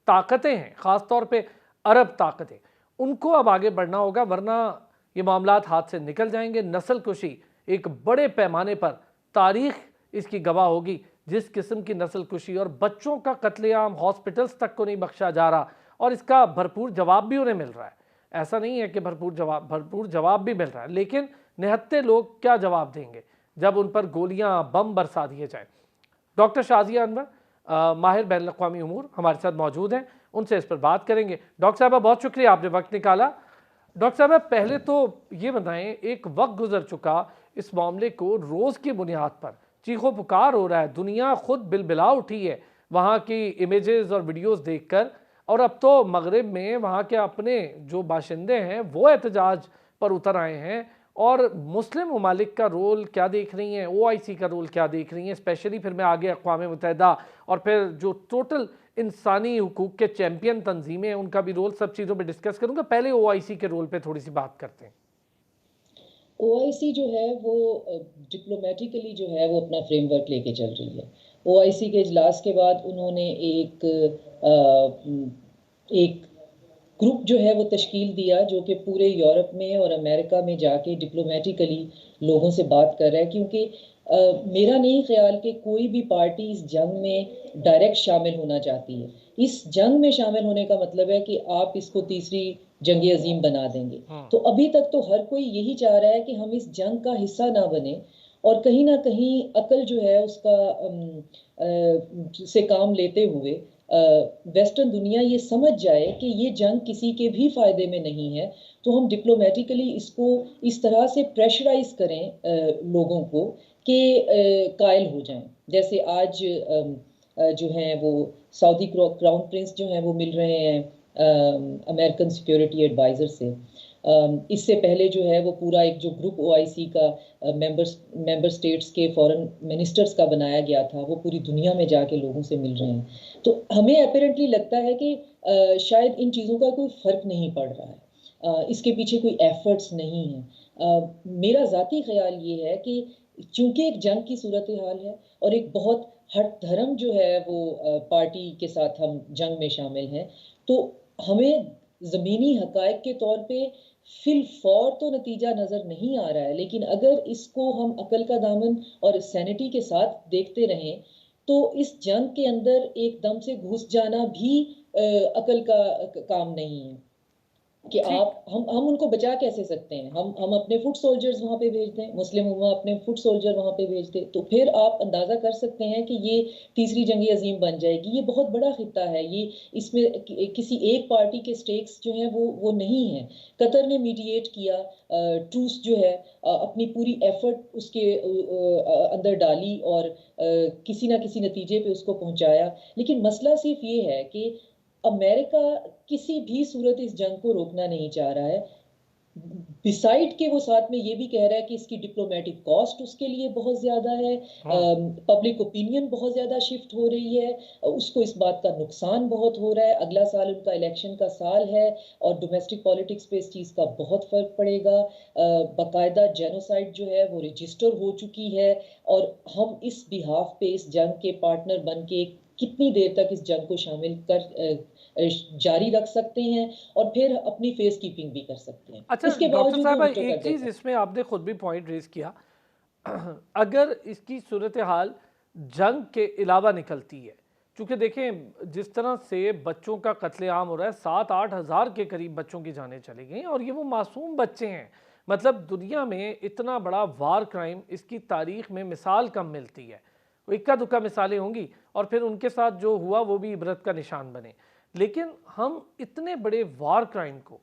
ताकतें हैं, ख़ास तौर पर अरब ताकतें, उनको अब आगे बढ़ना होगा, वरना ये मामलात हाथ से निकल जाएंगे। नस्ल कुशी एक बड़े पैमाने पर तारीख इसकी गवाह होगी, जिस किस्म की नस्ल कुशी और बच्चों का कत्लेआम हॉस्पिटल्स तक को नहीं बख्शा जा रहा, और इसका भरपूर जवाब भी उन्हें मिल रहा है। ऐसा नहीं है कि भरपूर जवाब भी मिल रहा है, लेकिन निहत्ते लोग क्या जवाब देंगे जब उन पर गोलियां बम बरसा दिए जाए। डॉक्टर शाजिया अनवर, माहिर बैन अवी उमूर, हमारे साथ मौजूद हैं, उनसे इस पर बात करेंगे। डॉक्टर साहब बहुत शुक्रिया, आपने वक्त निकाला। डॉक्टर साहब पहले तो ये बताएं, एक वक्त गुजर चुका, इस मामले को रोज़ की बुनियाद पर चीखो पुकार हो रहा है, दुनिया खुद बिलबिला उठी है वहाँ की इमेजेस और वीडियोस देखकर, और अब तो मगरिब में वहाँ के अपने जो बाशिंदे हैं वो एहतजाज पर उतर आए हैं। और मुस्लिम ममालिक का रोल क्या देख रही हैं, OIC का रोल क्या देख रही हैं, स्पेशली फिर मैं आगे अक़वाम मुत्तहिदा और फिर जो टोटल इंसानी हुकूक के चैम्पियन तंजीमें हैं उनका भी रोल, सब चीज़ों पे डिस्कस करूँगा। पहले OIC के रोल पे थोड़ी सी बात करते हैं। OIC जो है वो डिप्लोमेटिकली जो है वो अपना फ्रेमवर्क लेके चल रही है। OIC के इजलास के बाद उन्होंने एक ग्रुप जो है वो तश्कील दिया जो कि पूरे यूरोप में और अमेरिका में जाके डिप्लोमेटिकली लोगों से बात कर रहा है, क्योंकि मेरा नहीं ख्याल कि कोई भी पार्टी इस जंग में डायरेक्ट शामिल होना चाहती है। इस जंग में शामिल होने का मतलब है कि आप इसको तीसरी जंग अजीम बना देंगे। तो अभी तक तो हर कोई यही चाह रहा है कि हम इस जंग का हिस्सा ना बने, और कहीं ना कहीं अकल जो है उसका से काम लेते हुए वेस्टर्न दुनिया ये समझ जाए कि ये जंग किसी के भी फायदे में नहीं है, तो हम डिप्लोमेटिकली इसको इस तरह से प्रेशराइज करें लोगों को कि कायल हो जाएं। जैसे आज जो हैं वो सऊदी क्राउन प्रिंस जो हैं वो मिल रहे हैं अमेरिकन सिक्योरिटी एडवाइजर से। इससे पहले जो है वो पूरा एक जो ग्रुप ओआईसी का मेंबर स्टेट्स के फॉरेन मिनिस्टर्स का बनाया गया था, वो पूरी दुनिया में जाके लोगों से मिल रहे हैं। तो हमें अपेरेंटली लगता है कि शायद इन चीज़ों का कोई फर्क नहीं पड़ रहा है, इसके पीछे कोई एफर्ट्स नहीं है। मेरा ज़ाती ख्याल ये है कि चूंकि एक जंग की सूरत हाल है और एक बहुत हट धर्म जो है वो पार्टी के साथ हम जंग में शामिल हैं, तो हमें ज़मीनी हकायक के तौर पे फिल फौर तो नतीजा नज़र नहीं आ रहा है, लेकिन अगर इसको हम अकल का दामन और सैनिटी के साथ देखते रहें तो इस जंग के अंदर एकदम से घुस जाना भी अकल का काम नहीं है कि आप हम उनको बचा कैसे सकते हैं। हम अपने फुट सोल्जर्स वहाँ पे भेज दें, मुस्लिम उम्मा अपने फुट सोल्जर वहाँ पे भेज दे, तो फिर आप अंदाज़ा कर सकते हैं कि ये तीसरी जंग अजीम बन जाएगी। ये बहुत बड़ा खित्ता है, ये इसमें किसी एक पार्टी के स्टेक्स जो हैं वो नहीं है। कतर ने मीडिएट किया, ट्रूस जो है अपनी पूरी एफर्ट उसके अंदर डाली और किसी ना किसी नतीजे पे उसको पहुंचाया, लेकिन मसला सिर्फ ये है कि अमेरिका किसी भी सूरत इस जंग को रोकना नहीं चाह रहा है। बिसाइड के वो साथ में ये भी कह रहा है कि इसकी डिप्लोमेटिक कॉस्ट उसके लिए बहुत ज़्यादा है, पब्लिक ओपिनियन बहुत ज़्यादा शिफ्ट हो रही है, उसको इस बात का नुकसान बहुत हो रहा है। अगला साल उनका इलेक्शन का साल है और डोमेस्टिक पॉलिटिक्स पे इस चीज़ का बहुत फ़र्क पड़ेगा। बाकायदा जेनोसाइड जो है वो रजिस्टर हो चुकी है और हम इस बिहाफ पे इस जंग के पार्टनर बन के कितनी देर तक इस जंग को शामिल कर जारी रख सकते हैं और फिर अपनी फेस कीपिंग भी कर सकते हैं। अच्छा इसके डॉक्टर बावजूद साहब, वो एक चीज़ इसमें आपने खुद भी पॉइंट रेज किया, अगर इसकी सूरत हाल जंग के अलावा निकलती है, क्योंकि देखें जिस तरह से बच्चों का कत्लेआम हो रहा है, 7-8 हज़ार के करीब बच्चों की जानें चली गई और ये वो मासूम बच्चे हैं। मतलब दुनिया में इतना बड़ा वार क्राइम इसकी तारीख में मिसाल कम मिलती है, इक्का दुक्का मिसालें होंगी और फिर उनके साथ जो हुआ वो भी इबरत का निशान बने। लेकिन हम इतने बड़े वार क्राइम को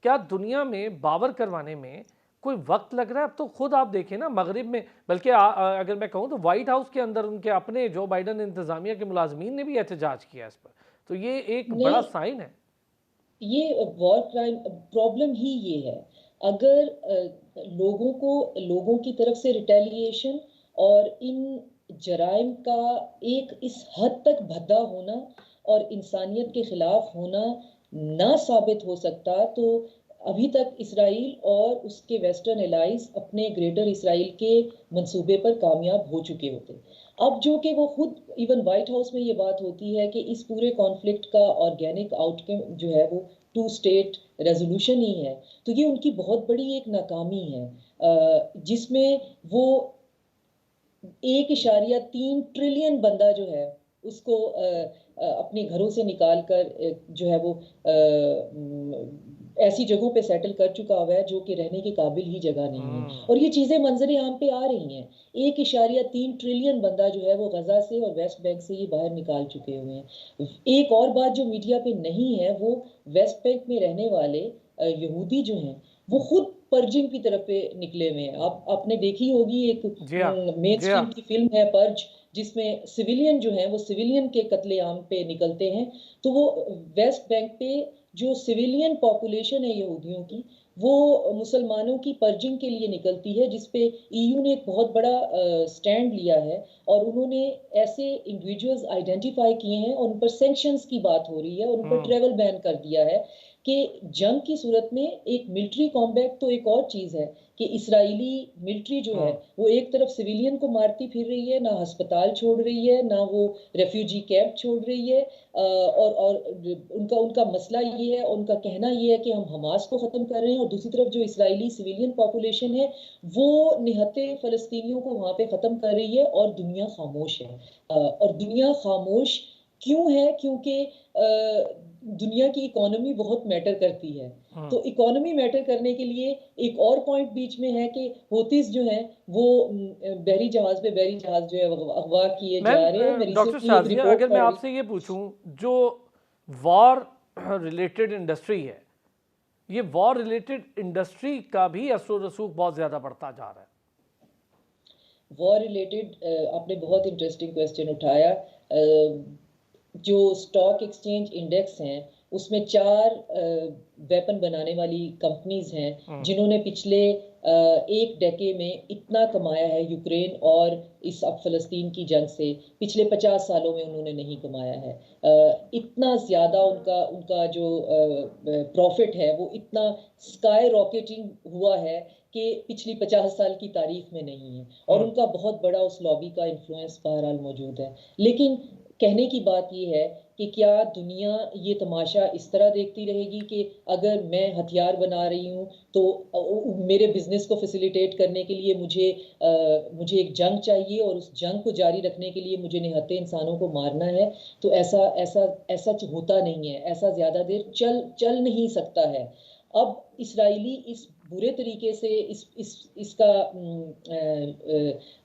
क्या दुनिया में बावर करवाने में कोई वक्त लग रहा है? अब तो खुद आप देखें ना, मगरिब में, बल्कि अगर मैं कहूँ तो वाइट हाउस के अंदर उनके अपने जो बाइडन इंतजामिया के मुलाजमीन ने भी एहतजाज किया इस पर, तो ये एक बड़ा साइन है। ये वॉर क्राइम प्रॉब्लम ही ये है, अगर लोगों की तरफ से रिटेलिएशन और इन जराइम का एक इस हद तक भद्दा होना और इंसानियत के खिलाफ होना ना साबित हो सकता, तो अभी तक इसराइल और उसके वेस्टर्न एलाइज अपने ग्रेटर इसराइल के मंसूबे पर कामयाब हो चुके होते। अब जो कि वो खुद इवन वाइट हाउस में ये बात होती है कि इस पूरे कॉन्फ्लिक्ट का ऑर्गेनिक आउटकम जो है वो 2 स्टेट रेजोल्यूशन ही है, तो ये उनकी बहुत बड़ी एक नाकामी है, जिसमें वो 1.3 ट्रिलियन बंदा जो है उसको अपने घरों से निकाल कर जो है वो ऐसी जगहों पे सेटल कर चुका हुआ है जो कि रहने के काबिल ही जगह नहीं है। और ये चीज़ें मंजरे आम पे आ रही हैं। 1.3 ट्रिलियन बंदा जो है वो गजा से और वेस्ट बैंक से ये बाहर निकाल चुके हुए हैं। एक और बात जो मीडिया पे नहीं है, वो वेस्ट बैंक में रहने वाले यहूदी जो हैं वो खुद पर्जिंग की तरफ पे निकले हुए हैं। आपने देखी होगी एक मेन स्ट्रीम की फिल्म है पर्ज, जिसमें सिविलियन जो हैं वो सिविलियन के कत्लेआम पे निकलते हैं। तो वो वेस्ट बैंक पे जो सिविलियन पॉपुलेशन है यहूदियों की, वो मुसलमानों की पर्जिंग के लिए निकलती है, जिसपे ईयू ने एक बहुत बड़ा स्टैंड लिया है और उन्होंने ऐसे इंडिविजुअल्स आइडेंटिफाई किए हैं और उन पर सैंक्शंस की बात हो रही है और उन पर ट्रेवल बैन कर दिया है कि जंग की सूरत में एक मिलिट्री कॉम्बैट तो एक और चीज़ है कि इजरायली मिलिट्री जो है वो एक तरफ सिविलियन को मारती फिर रही है, ना अस्पताल छोड़ रही है, ना वो रेफ्यूजी कैंप छोड़ रही है, और उनका मसला ये है, उनका कहना ये है कि हम हमास को ख़त्म कर रहे हैं, और दूसरी तरफ जो इजरायली सिविलियन पॉपुलेशन है वो निहत्ते फ़लस्तीनियों को वहाँ पे ख़त्म कर रही है और दुनिया खामोश है। और दुनिया खामोश क्यों है? क्योंकि दुनिया की इकोनॉमी बहुत मैटर करती है। तो इकोनॉमी मैटर करने के लिए एक और पॉइंट बीच में है कि हौतीस जो हैं वो बहरी जहाज जो है वो अगवा किए जा रहे हैं। और मैं डॉक्टर रिसेंटली एक शाजिया, रिपोर्ट अगर मैं पढ़ रही आपसे ये पूछूं, जो वॉर रिलेटेड इंडस्ट्री है, ये वॉर रिलेटेड इंडस्ट्री का भी असर रसूख बहुत ज़्यादा बढ़ता जा रहा है। वॉर रिलेटेड आपने बहुत इंटरेस्टिंग क्वेश्चन उठाया। जो स्टॉक एक्सचेंज इंडेक्स हैं उसमें 4 वेपन बनाने वाली कंपनीज हैं जिन्होंने पिछले एक डेके में इतना कमाया है यूक्रेन और इस अब फ़लस्तीन की जंग से। पिछले 50 सालों में उन्होंने नहीं कमाया है। इतना ज़्यादा उनका उनका जो प्रॉफिट है वो इतना स्काई रॉकेटिंग हुआ है कि पिछली 50 साल की तारीख में नहीं है। और उनका बहुत बड़ा उस लॉबी का इन्फ्लुएंस बहरहाल मौजूद है। लेकिन कहने की बात ये है कि क्या दुनिया ये तमाशा इस तरह देखती रहेगी कि अगर मैं हथियार बना रही हूँ तो मेरे बिजनेस को फैसिलिटेट करने के लिए मुझे एक जंग चाहिए और उस जंग को जारी रखने के लिए मुझे निहत्थे इंसानों को मारना है? तो ऐसा ऐसा ऐसा होता नहीं है। ऐसा ज़्यादा देर चल नहीं सकता है। अब इसराइली इस बुरे तरीके से इसका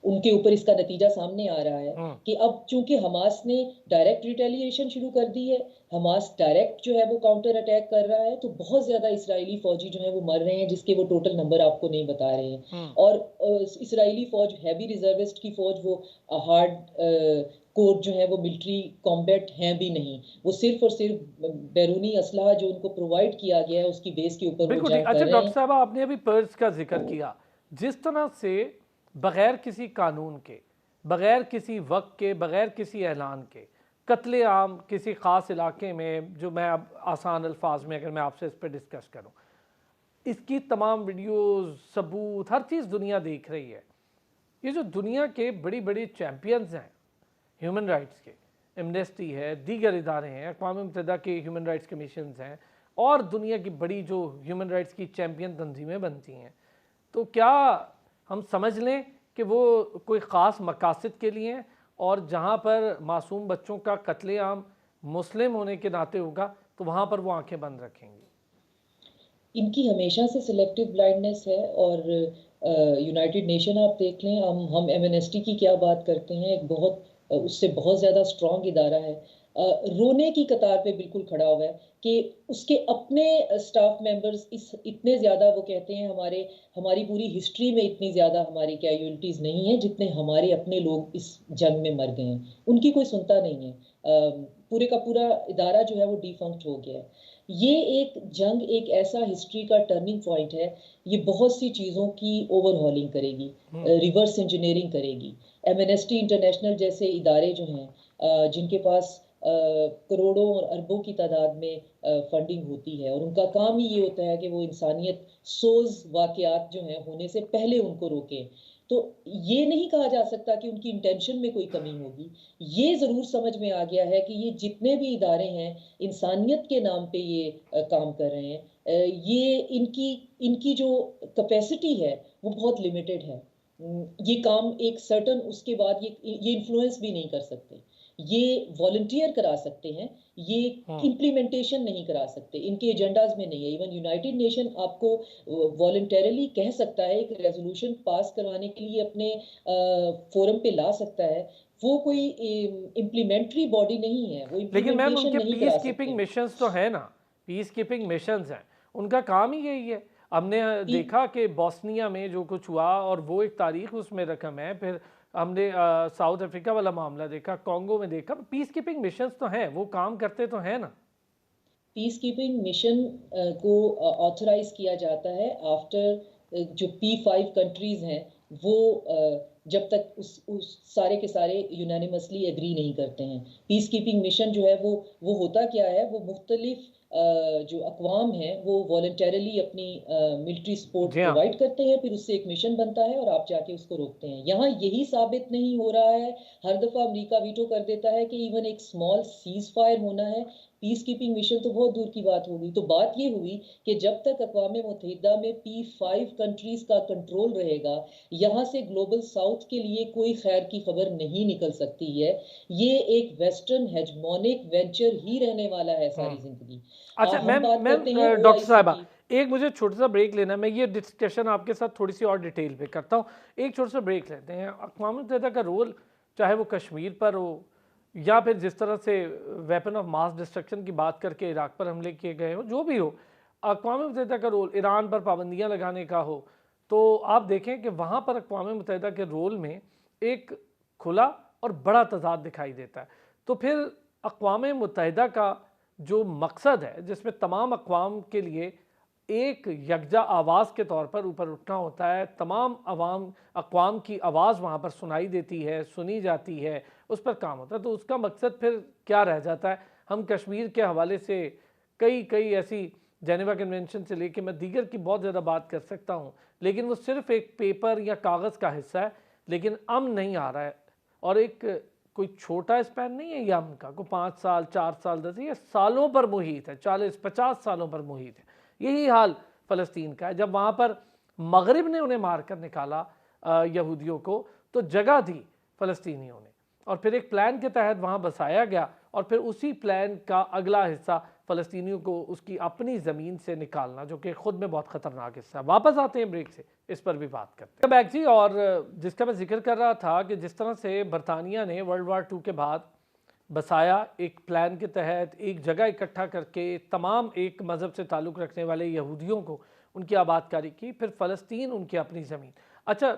उनके ऊपर इसका नतीजा सामने आ रहा है कि अब चूंकि हमास ने डायरेक्ट रिटेलिएशन शुरू कर दी है, हमास डायरेक्ट जो है वो काउंटर अटैक कर रहा है, तो बहुत ज्यादा इसराइली फौजी जो है वो मर रहे हैं, जिसके वो टोटल नंबर आपको नहीं बता रहे हैं। और इसराइली फौज हैवी रिजर्विस्ट की फौज वो हार्ड कोर जो है वो मिलिट्री कॉम्बैट हैं भी नहीं। वो सिर्फ और सिर्फ बैरूनी असलहा जो उनको प्रोवाइड किया गया है उसकी बेस के ऊपर वो बिल्कुल जंग ठीक। कर अच्छा रहे डॉक्टर हैं। साहब, आपने अभी पर्स का जिक्र किया, जिस तरह से बगैर किसी कानून के, बगैर किसी वक्त के, बगैर किसी ऐलान के कत्ले आम किसी ख़ास इलाके में, जो मैं अब आसान अल्फाज में अगर मैं आपसे इस पर डिस्कस करूं, इसकी तमाम वीडियोस, सबूत, हर चीज़ दुनिया देख रही है। ये जो दुनिया के बड़ी बड़ी चैम्पियंस हैं ह्यूमन राइट्स के, एमनेस्टी है, दीगर इदारे हैं, अक़वाम मुत्तहिदा के ह्यूमन राइट्स कमीशंस हैं और दुनिया की बड़ी जो ह्यूमन राइट्स की चैम्पियन तंजीमें बनती हैं, तो क्या हम समझ लें कि वो कोई ख़ास मकासद के लिए हैं और जहाँ पर मासूम बच्चों का कत्लेआम मुस्लिम होने के नाते होगा तो वहाँ पर वो आंखें बंद रखेंगी? इनकी हमेशा से सिलेक्टिव ब्लाइंडनेस है। और यूनाइटेड नेशन आप देख लें, हम एमनेस्टी की क्या बात करते हैं, एक बहुत उससे बहुत ज़्यादा स्ट्रॉन्ग इदारा है। रोने की कतार पे बिल्कुल खड़ा हुआ है कि उसके अपने स्टाफ मेंबर्स इस इतने ज़्यादा, वो कहते हैं हमारी पूरी हिस्ट्री में इतनी ज़्यादा हमारी कैजुअलिटीज़ नहीं है जितने हमारे अपने लोग इस जंग में मर गए हैं। उनकी कोई सुनता नहीं है। पूरे का पूरा इदारा जो है वो डिफंक्ट हो गया है। ये एक जंग एक ऐसा हिस्ट्री का टर्निंग पॉइंट है। ये बहुत सी चीज़ों की ओवरहॉलिंग करेगी, रिवर्स इंजीनियरिंग करेगी। एमनेस्टी इंटरनेशनल जैसे इदारे जो हैं जिनके पास करोड़ों और अरबों की तादाद में फंडिंग होती है और उनका काम ही ये होता है कि वो इंसानियत सोज वाक़यात जो हैं होने से पहले उनको रोकें। तो ये नहीं कहा जा सकता कि उनकी इंटेंशन में कोई कमी होगी। ये ज़रूर समझ में आ गया है कि ये जितने भी इदारे हैं इंसानियत के नाम पे ये काम कर रहे हैं। ये इनकी इनकी जो कैपेसिटी है वो बहुत लिमिटेड है। ये काम एक सर्टन उसके बाद ये इन्फ्लुएंस भी नहीं कर सकते। ये वॉलंटियर करा सकते हैं, ये इम्प्लीमेंटेशन नहीं करा सकते, इनके एजेंडाज में नहीं है। इवन यूनाइटेड नेशन आपको वॉलंटरली कह सकता है, एक रेजोल्यूशन पास करवाने के लिए अपने फोरम पे ला सकता है। वो कोई इम्प्लीमेंट्री बॉडी नहीं है, वो लेकिन मैम इम्प्लीमेंटेशन उनके नहीं पीस करा कीपिंग सकते। मिशंस तो है ना, पीस कीपिंग मिशंस हैं, उनका काम ही यही है। हमने देखा कि बॉस्निया में जो कुछ हुआ और वो एक तारीख उसमें रकम है, फिर हमने साउथ अफ्रीका वाला मामला देखा, कॉन्गो में देखा, पीस कीपिंग मिशंस तो हैं, वो काम करते तो हैं ना। पीस कीपिंग मिशन को ऑथराइज किया जाता है आफ्टर जो P5 कंट्रीज हैं वो जब तक उस सारे के सारे यूनानिमसली एग्री नहीं करते हैं। पीस कीपिंग मिशन जो है वो होता क्या है, वो मुख्तलिफ जो अक़वाम हैं वो वॉलंटरली अपनी मिलिट्री सपोर्ट जी हाँ। प्रोवाइड करते हैं, फिर उससे एक मिशन बनता है और आप जाके उसको रोकते हैं। यहाँ यही साबित नहीं हो रहा है, हर दफ़ा अमेरिका वीटो कर देता है कि इवन एक स्मॉल सीज़ फायर होना है, पीस कीपिंग मिशन तो बहुत दूर की बात होगी। तो बात ये हुई कि जब तक अक़वाम मुत्तहिदा में P5 कंट्रीज़ का कंट्रोल रहेगा, यहाँ से ग्लोबल साउथ के लिए कोई खैर की खबर नहीं निकल सकती है। ये एक वेस्टर्न हेजमोनिक वेंचर ही रहने वाला है सारी ज़िंदगी। अच्छा हम बात करते हैं डॉक्टर OIC साहिबा, की। एक मुझे छोटा सा ब्रेक लेना है। मैं ये डिस्कशन आपके साथ थोड़ी सी और डिटेल पे करता हूँ। एक छोटा सा ब्रेक लेते हैं। अक़वाम मुत्तहिदा का रोल, चाहे वो कश्मीर पर हो या फिर जिस तरह से वेपन ऑफ मास डिस्ट्रक्शन की बात करके इराक पर हमले किए गए हो, जो भी हो, अक़वाम मुत्तहिदा का रोल ईरान पर पाबंदियाँ लगाने का हो, तो आप देखें कि वहाँ पर अक़वाम मुत्तहिदा के रोल में एक खुला और बड़ा तज़ाद दिखाई देता है। तो फिर अक़वाम मुत्तहिदा का जो मकसद है, जिसमें तमाम अक़वाम के लिए एक यकजा आवाज़ के तौर पर ऊपर उठना होता है, तमाम अक़वाम की आवाज़ वहाँ पर सुनाई देती है, सुनी जाती है, उस पर काम होता है, तो उसका मकसद फिर क्या रह जाता है? हम कश्मीर के हवाले से कई ऐसी जेनेवा कन्वेंशन से लेके मैं दीगर की बहुत ज़्यादा बात कर सकता हूँ, लेकिन वो सिर्फ़ एक पेपर या कागज़ का हिस्सा है, लेकिन अमन नहीं आ रहा है। और एक कोई छोटा स्पैन नहीं है ये अमन का, कोई 5 साल, 4 साल, 10, ये सालों पर मुहित है, 40-50 सालों पर मुहित है। यही हाल फ़लस्तीन का है। जब वहाँ पर मगरिब ने उन्हें मार कर निकाला यहूदियों को, तो जगह दी फ़लस्तीनियों ने, और फिर एक प्लान के तहत वहाँ बसाया गया, और फिर उसी प्लान का अगला हिस्सा फ़लस्तीनियों को उसकी अपनी ज़मीन से निकालना, जो कि ख़ुद में बहुत ख़तरनाक हिस्सा है। वापस आते हैं ब्रेक से, इस पर भी बात करते हैं बैक जी। और जिसका मैं जिक्र कर रहा था कि जिस तरह से बरतानिया ने वर्ल्ड वार 2 के बाद बसाया, एक प्लान के तहत एक जगह इकट्ठा करके तमाम एक मज़हब से ताल्लुक़ रखने वाले यहूदियों को उनकी आबादकारी की, फिर फ़लस्तीन उनकी अपनी ज़मीन। अच्छा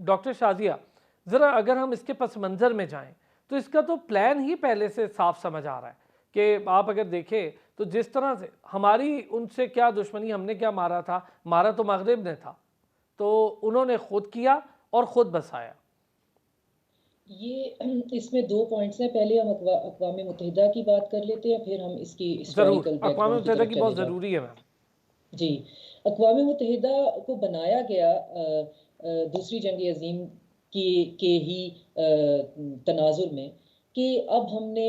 डॉक्टर शाज़िया, ज़रा अगर हम इसके पस मंज़र में जाएँ, तो इसका तो प्लान ही पहले से साफ समझ आ रहा है कि आप अगर देखें तो जिस तरह से हमारी उनसे क्या दुश्मनी, हमने क्या मारा था, मारा तो मगरिब ने था, तो उन्होंने ख़ुद किया और ख़ुद बसाया। ये इसमें 2 पॉइंट्स हैं। पहले हम अक़वाम मुत्तहिदा की बात कर लेते हैं, फिर हम इसकी ज़रूर, हिस्टोरिकल अक़वाम बैकग्राउंड की मुत्तहिदा तरफ की बहुत चले जाते ज़रूरी है मैम। जी, अक़वाम मुत्तहिदा को बनाया गया दूसरी जंग अज़ीम के ही तनाज़ुर में कि अब हमने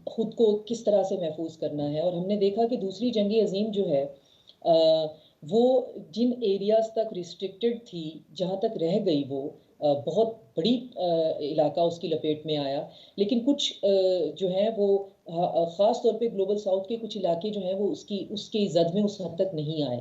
ख़ुद को किस तरह से महफूज करना है, और हमने देखा कि दूसरी जंग अज़ीम जो है वो जिन एरियाज़ तक रिस्ट्रिक्टेड थी, जहाँ तक रह गई वो बहुत बड़ी इलाका उसकी लपेट में आया, लेकिन कुछ जो हैं वो ख़ास तौर पे ग्लोबल साउथ के कुछ इलाके जो हैं वो उसकी ज़द में उस हद तक नहीं आए।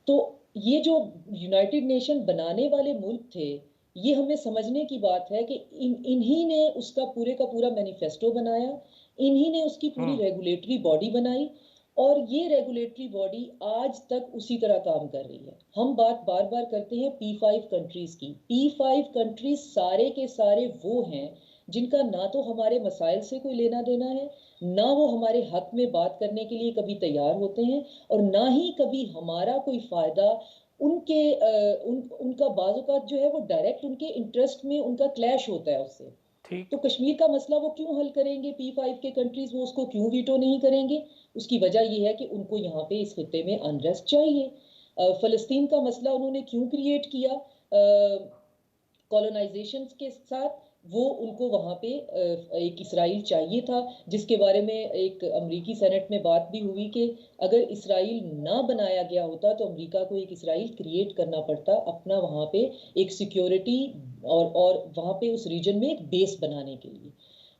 तो ये जो यूनाइटेड नेशन बनाने वाले मुल्क थे, ये हमें समझने की बात है कि इन्हीं ने उसका पूरे का पूरा मैनिफेस्टो बनाया, इन्हीं ने उसकी पूरी रेगुलेटरी बॉडी बनाई, और ये रेगुलेटरी बॉडी आज तक उसी तरह काम कर रही है। हम बात बार-बार करते हैं P5 कंट्रीज़ की। P5 कंट्रीज़ सारे के सारे वो हैं जिनका ना तो हमारे मसाइल से कोई लेना देना है, ना वो हमारे हक में बात करने के लिए कभी तैयार होते हैं, और ना ही कभी हमारा कोई फ़ायदा उनका बाज़ औक़ात जो है वो डायरेक्ट उनके इंटरेस्ट में उनका क्लैश होता है उससे। तो कश्मीर का मसला वो क्यों हल करेंगे P5 के कंट्रीज़, वो उसको क्यों वीटो नहीं करेंगे? उसकी वजह ये है कि उनको यहाँ पे इस खित्ते में अनरेस्ट चाहिए। फ़लस्तीन का मसला उन्होंने क्यों क्रिएट किया कॉलोनाइज़ेशन के साथ, वो उनको वहाँ पे एक इसराइल चाहिए था, जिसके बारे में एक अमरीकी सेनेट में बात भी हुई कि अगर इसराइल ना बनाया गया होता तो अमरीका को एक इसराइल क्रिएट करना पड़ता अपना वहाँ पे एक सिक्योरिटी और वहाँ पे उस रीजन में एक बेस बनाने के लिए।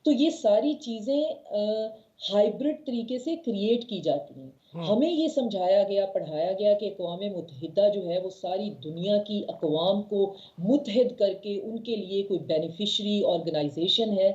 तो ये सारी चीज़ें हाइब्रिड तरीके से क्रिएट की जाती हैं। हमें ये समझाया गया, पढ़ाया गया कि अक़वाम मुत्तहिदा जो है वो सारी दुनिया की अक़वाम को मुत्तहिद करके उनके लिए कोई बेनिफिशरी ऑर्गेनाइजेशन है।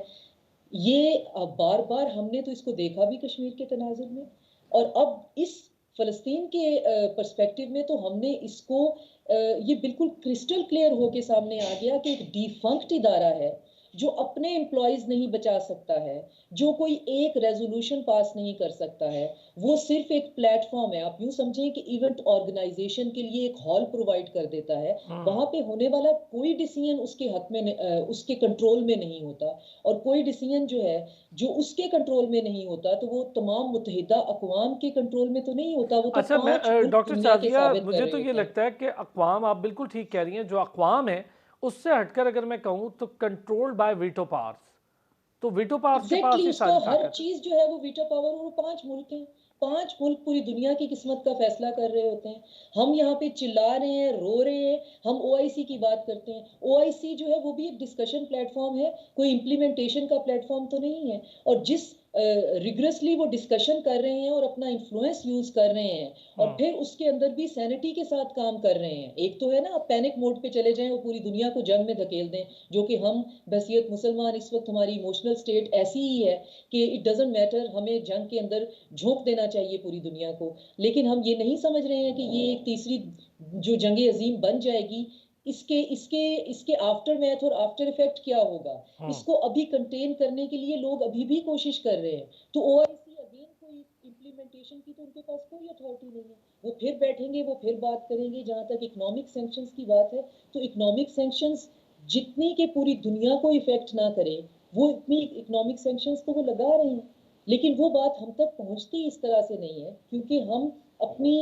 ये बार-बार हमने तो इसको देखा भी कश्मीर के तनाज़ुर में, और अब इस फ़लस्तीन के पर्सपेक्टिव में तो हमने इसको ये बिल्कुल क्रिस्टल क्लियर होके सामने आ गया कि एक डिफंक्ट इदारा है जो अपने एम्प्लॉयज नहीं बचा सकता है, जो कोई एक रेजोल्यूशन पास नहीं कर सकता है, वो सिर्फ एक प्लेटफॉर्म है। आप यूं समझें कि इवेंट ऑर्गेनाइजेशन के लिए एक हॉल प्रोवाइड कर देता है, वहां पे होने वाला कोई डिसीजन उसके हक में उसके कंट्रोल में नहीं होता, और कोई डिसीजन जो है जो उसके कंट्रोल में नहीं होता तो वो तमाम मुत्तहिदा अक़वाम के कंट्रोल में तो नहीं होता, वो तो अच्छा, मैं 5 मुल्क डॉक्टर दुनिया के शाजिया, साबित कर मुझे रहे तो ये होते हैं। लगता है कि अक़वाम, आप बिल्कुल ठीक कह रही हैं, जो अक़वाम है उससे हटकर अगर मैं कहूँ तो कंट्रोल्ड बाय वीटो पावर्स, तो वीटो पावर्स के पास एग्जैक्टली ही उसका सारी हर ताकत है। चीज जो है वो वीटो पावर, और वो 5 मुल्क हैं, 5 मुल्क पूरी दुनिया की किस्मत का फैसला कर रहे होते हैं। हम यहाँ पे चिल्ला रहे हैं, रो रहे हैं, हम ओआईसी की बात करते हैं। ओआईसी जो है वो भी एक डिस्कशन प्लेटफॉर्म है, कोई इम्प्लीमेंटेशन का प्लेटफॉर्म तो नहीं है। और जिस रिग्रेसली वो डिस्कशन कर रहे हैं और अपना इन्फ्लुएंस यूज कर रहे हैं, और फिर उसके अंदर भी सैनिटी के साथ काम कर रहे हैं। एक तो है ना, आप पैनिक मोड पे चले जाएं और पूरी दुनिया को जंग में धकेल दें, जो कि हम बहसियत मुसलमान इस वक्त हमारी इमोशनल स्टेट ऐसी ही है कि इट डजेंट मैटर, हमें जंग के अंदर झोंक देना चाहिए पूरी दुनिया को। लेकिन हम ये नहीं समझ रहे हैं कि ये एक तीसरी जो जंग अजीम बन जाएगी, इसके इसके इसके आफ्टर मैथ और आफ्टर इफेक्ट क्या होगा, इसको अभी कंटेन करने के लिए लोग अभी भी कोशिश कर रहे हैं। तो ओआईसी अगेन कोई इम्प्लीमेंटेशन की तो उनके पास कोई अथॉरिटी नहीं है। वो फिर बैठेंगे, वो फिर बात करेंगे। जहां तक इकोनॉमिक सैंक्शंस की बात है, तो इकोनॉमिक सैंक्शंस जितनी के पूरी दुनिया को इफेक्ट ना करे, वो इतनी इकोनॉमिक सैंक्शंस तो वो लगा रहे हैं। लेकिन वो बात हम तक पहुंचती इस तरह से नहीं है, क्योंकि हम अपनी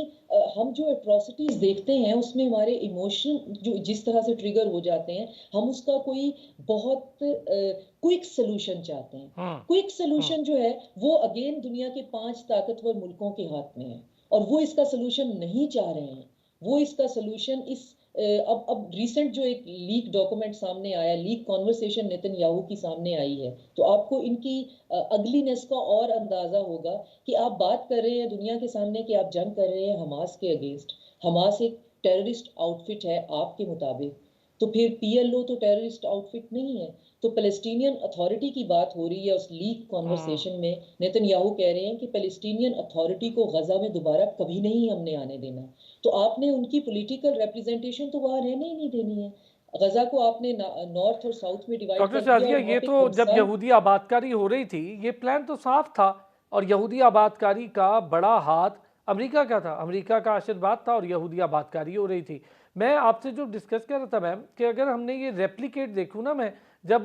हम जो एट्रोसिटीज देखते हैं उसमें हमारे इमोशन जो जिस तरह से ट्रिगर हो जाते हैं, हम उसका कोई बहुत क्विक सोल्यूशन चाहते हैं। क्विक सोल्यूशन जो है वो अगेन दुनिया के 5 ताकतवर मुल्कों के हाथ में है, और वो इसका सोल्यूशन नहीं चाह रहे हैं। वो इसका सोल्यूशन इस अब रिसेंट जो एक लीक डॉक्यूमेंट सामने आया, लीक कॉन्वर्सेशन नेतन्याहू की सामने आई है, तो आपको इनकी अगलीनेस का और अंदाजा होगा कि आप बात कर रहे हैं दुनिया के सामने कि आप जंग कर रहे हैं हमास के अगेंस्ट। हमास एक टेररिस्ट आउटफिट है आपके मुताबिक, तो फिर पीएलओ तो टेररिस्ट आउटफिट नहीं है। तो पैलेस्टीनियन अथॉरिटी की बात हो रही है उस लीक कॉन्वर्सेशन में। नेतन्याहू कह रहे हैं कि पैलेस्टीनियन अथॉरिटी को गजा में दोबारा कभी नहीं हमने आने देना। तो आपने उनकी पॉलिटिकल रिप्रेजेंटेशन तो वहां रहने ही नहीं देनी है। गजा को आपने नॉर्थ और साउथ में डिवाइड डॉक्टर कर दिया, शाजिया, और वहां ये पे तो जब खुमसान। यहूदी आबादकारी हो रही थी ये प्लान तो साफ था, और यहूदी आबादकारी का बड़ा हाथ अमेरिका का था, अमेरिका का आशीर्वाद था, और यहूदी आबादकारी हो रही थी। मैं आपसे जो डिस्कस कर रहा था मैम, कि अगर हमने ये रेप्लिकेट देखूँ ना, मैं जब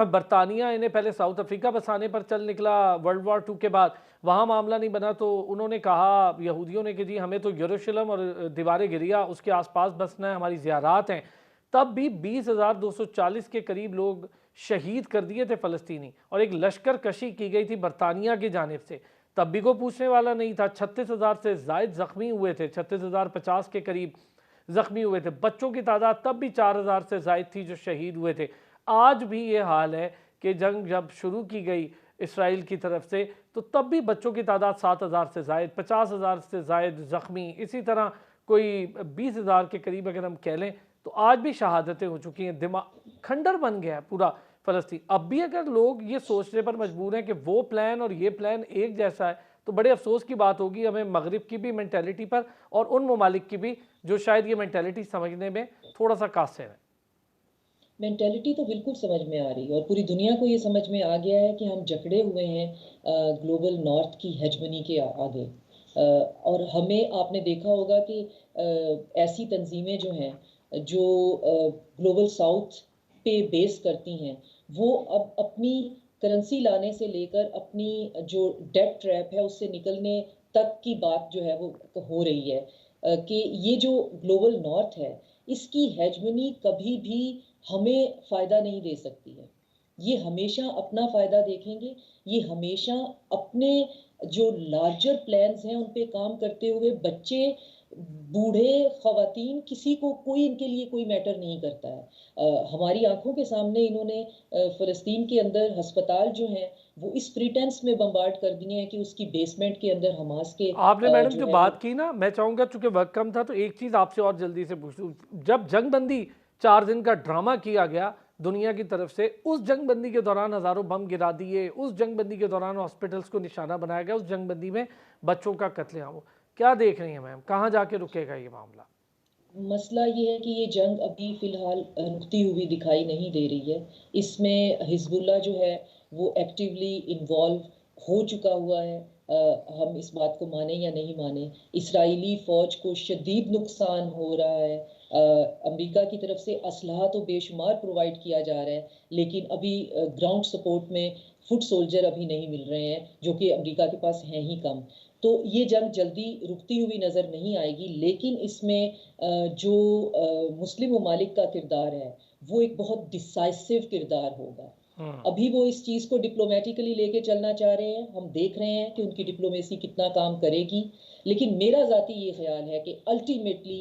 बरतानिया इन्हें पहले साउथ अफ्रीका बसाने पर चल निकला वर्ल्ड वॉर 2 के बाद, वहाँ मामला नहीं बना, तो उन्होंने कहा यहूदियों ने कि जी हमें तो यरूशलेम और दीवार गिरिया उसके आसपास बसना है, हमारी ज़ियारात हैं। तब भी 20,240 के करीब लोग शहीद कर दिए थे फ़लस्तीनी, और एक लश्कर कशी की गई थी बरतानिया की जानिब से, तब भी को पूछने वाला नहीं था। 36,000 से ज़ायद ज़ख्मी हुए थे, 36,050 के करीब ज़ख्मी हुए थे। बच्चों की तादाद तब भी 4,000 से ज़ायद थी जो शहीद हुए थे। आज भी ये हाल है कि जंग जब शुरू की गई इसराइल की तरफ से, तो तब भी बच्चों की तादाद 7,000 से ज़ायद, 50,000 से ज़ायद ज़ख्मी, इसी तरह कोई 20,000 के करीब अगर हम कह लें, तो आज भी शहादतें हो चुकी हैं। दिमाग खंडर बन गया है पूरा फ़लस्तीन। अब भी अगर लोग ये सोचने पर मजबूर हैं कि वो प्लान और ये प्लान एक जैसा है, तो बड़े अफसोस की बात होगी हमें मगरिब की भी मेंटालिटी पर, और उन ममालिक की भी जो शायद ये मेंटालिटी समझने में थोड़ा सा कासिर है। मेंटेलिटी तो बिल्कुल समझ में आ रही है, और पूरी दुनिया को ये समझ में आ गया है कि हम जकड़े हुए हैं ग्लोबल नॉर्थ की हेजमनी के आगे। और हमें, आपने देखा होगा कि ऐसी तंजीमें जो हैं जो ग्लोबल साउथ पे बेस करती हैं, वो अब अपनी करेंसी लाने से लेकर अपनी जो डेट ट्रैप है उससे निकलने तक की बात जो है वो हो रही है। कि ये जो ग्लोबल नॉर्थ है इसकी हेजमनी कभी भी हमें फायदा नहीं दे सकती है। ये हमेशा अपना फायदा देखेंगे, ये हमेशा अपने जो लार्जर प्लान्स हैं उन पे काम करते हुए, बच्चे, बूढ़े, खवातीन, किसी को कोई इनके लिए कोई मैटर नहीं करता है। हमारी आंखों के सामने इन्होंने फ़लस्तीन के अंदर अस्पताल जो हैं वो इस प्रिटेंस में बम्बार्ड कर दिए हैं कि उसकी बेसमेंट के अंदर हमास के आपने मैडम जो जो है बात की ना, मैं चाहूँगा चूंकि वक्त कम था तो एक चीज़ आपसे और जल्दी से पूछ लूँ। जब जंगबंदी 4 दिन का ड्रामा किया गया दुनिया की तरफ से, उस जंगबंदी के दौरान हज़ारों बम गिरा दिए, उस जंगबंदी के दौरान हॉस्पिटल्स को निशाना बनाया गया, उस जंगबंदी में बच्चों का कत्लेआम हो, क्या देख रही हैं मैम, कहाँ जाके रुकेगा ये मामला? मसला ये है कि ये जंग अभी फ़िलहाल रुकती हुई दिखाई नहीं दे रही है। इसमें हिज़्बुल्लाह जो है वो एक्टिवली इन्वॉल्व हो चुका हुआ है। हम इस बात को माने या नहीं माने, इज़राइली फ़ौज को शदीद नुकसान हो रहा है। अमेरिका की तरफ से असलहा तो बेशुमार प्रोवाइड किया जा रहा है, लेकिन अभी ग्राउंड सपोर्ट में फुट सोल्जर अभी नहीं मिल रहे हैं, जो कि अमेरिका के पास हैं ही कम। तो ये जंग जल्दी रुकती हुई नज़र नहीं आएगी, लेकिन इसमें जो मुस्लिम ममालिक का किरदार है, वो एक बहुत डिसाइसिव किरदार होगा। अभी वो इस चीज़ को डिप्लोमैटिकली लेके चलना चाह रहे हैं, हम देख रहे हैं कि उनकी डिप्लोमेसी कितना काम करेगी, लेकिन मेरा ज़ाती ये ख़्याल है कि अल्टीमेटली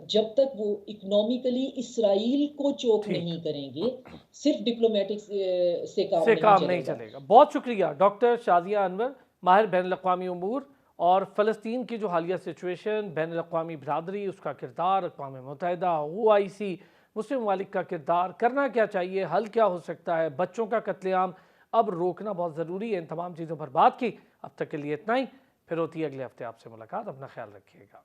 जब तक वो इकोनॉमिकली इसराइल को चोक ठीक नहीं करेंगे, सिर्फ डिप्लोमैटिक से काम से नहीं काम नहीं चलेगा। चलेगा। बहुत शुक्रिया डॉक्टर शाज़िया अनवर, माहिर बैनुल-अक़वामी उमूर और फ़लस्तीन की जो हालिया सिचुएशन, बैनुल-अक़वामी बिरादरी, उसका किरदार, अक़वाम मुत्तहिदा, OIC, मुस्लिम ममालिक का किरदार, करना क्या चाहिए, हल क्या हो सकता है, बच्चों का कत्लेआम अब रोकना बहुत ज़रूरी है, इन तमाम चीज़ों पर बात की। अब तक के लिए इतना ही, फिर होती है अगले हफ्ते आपसे मुलाकात। अपना ख्याल रखिएगा।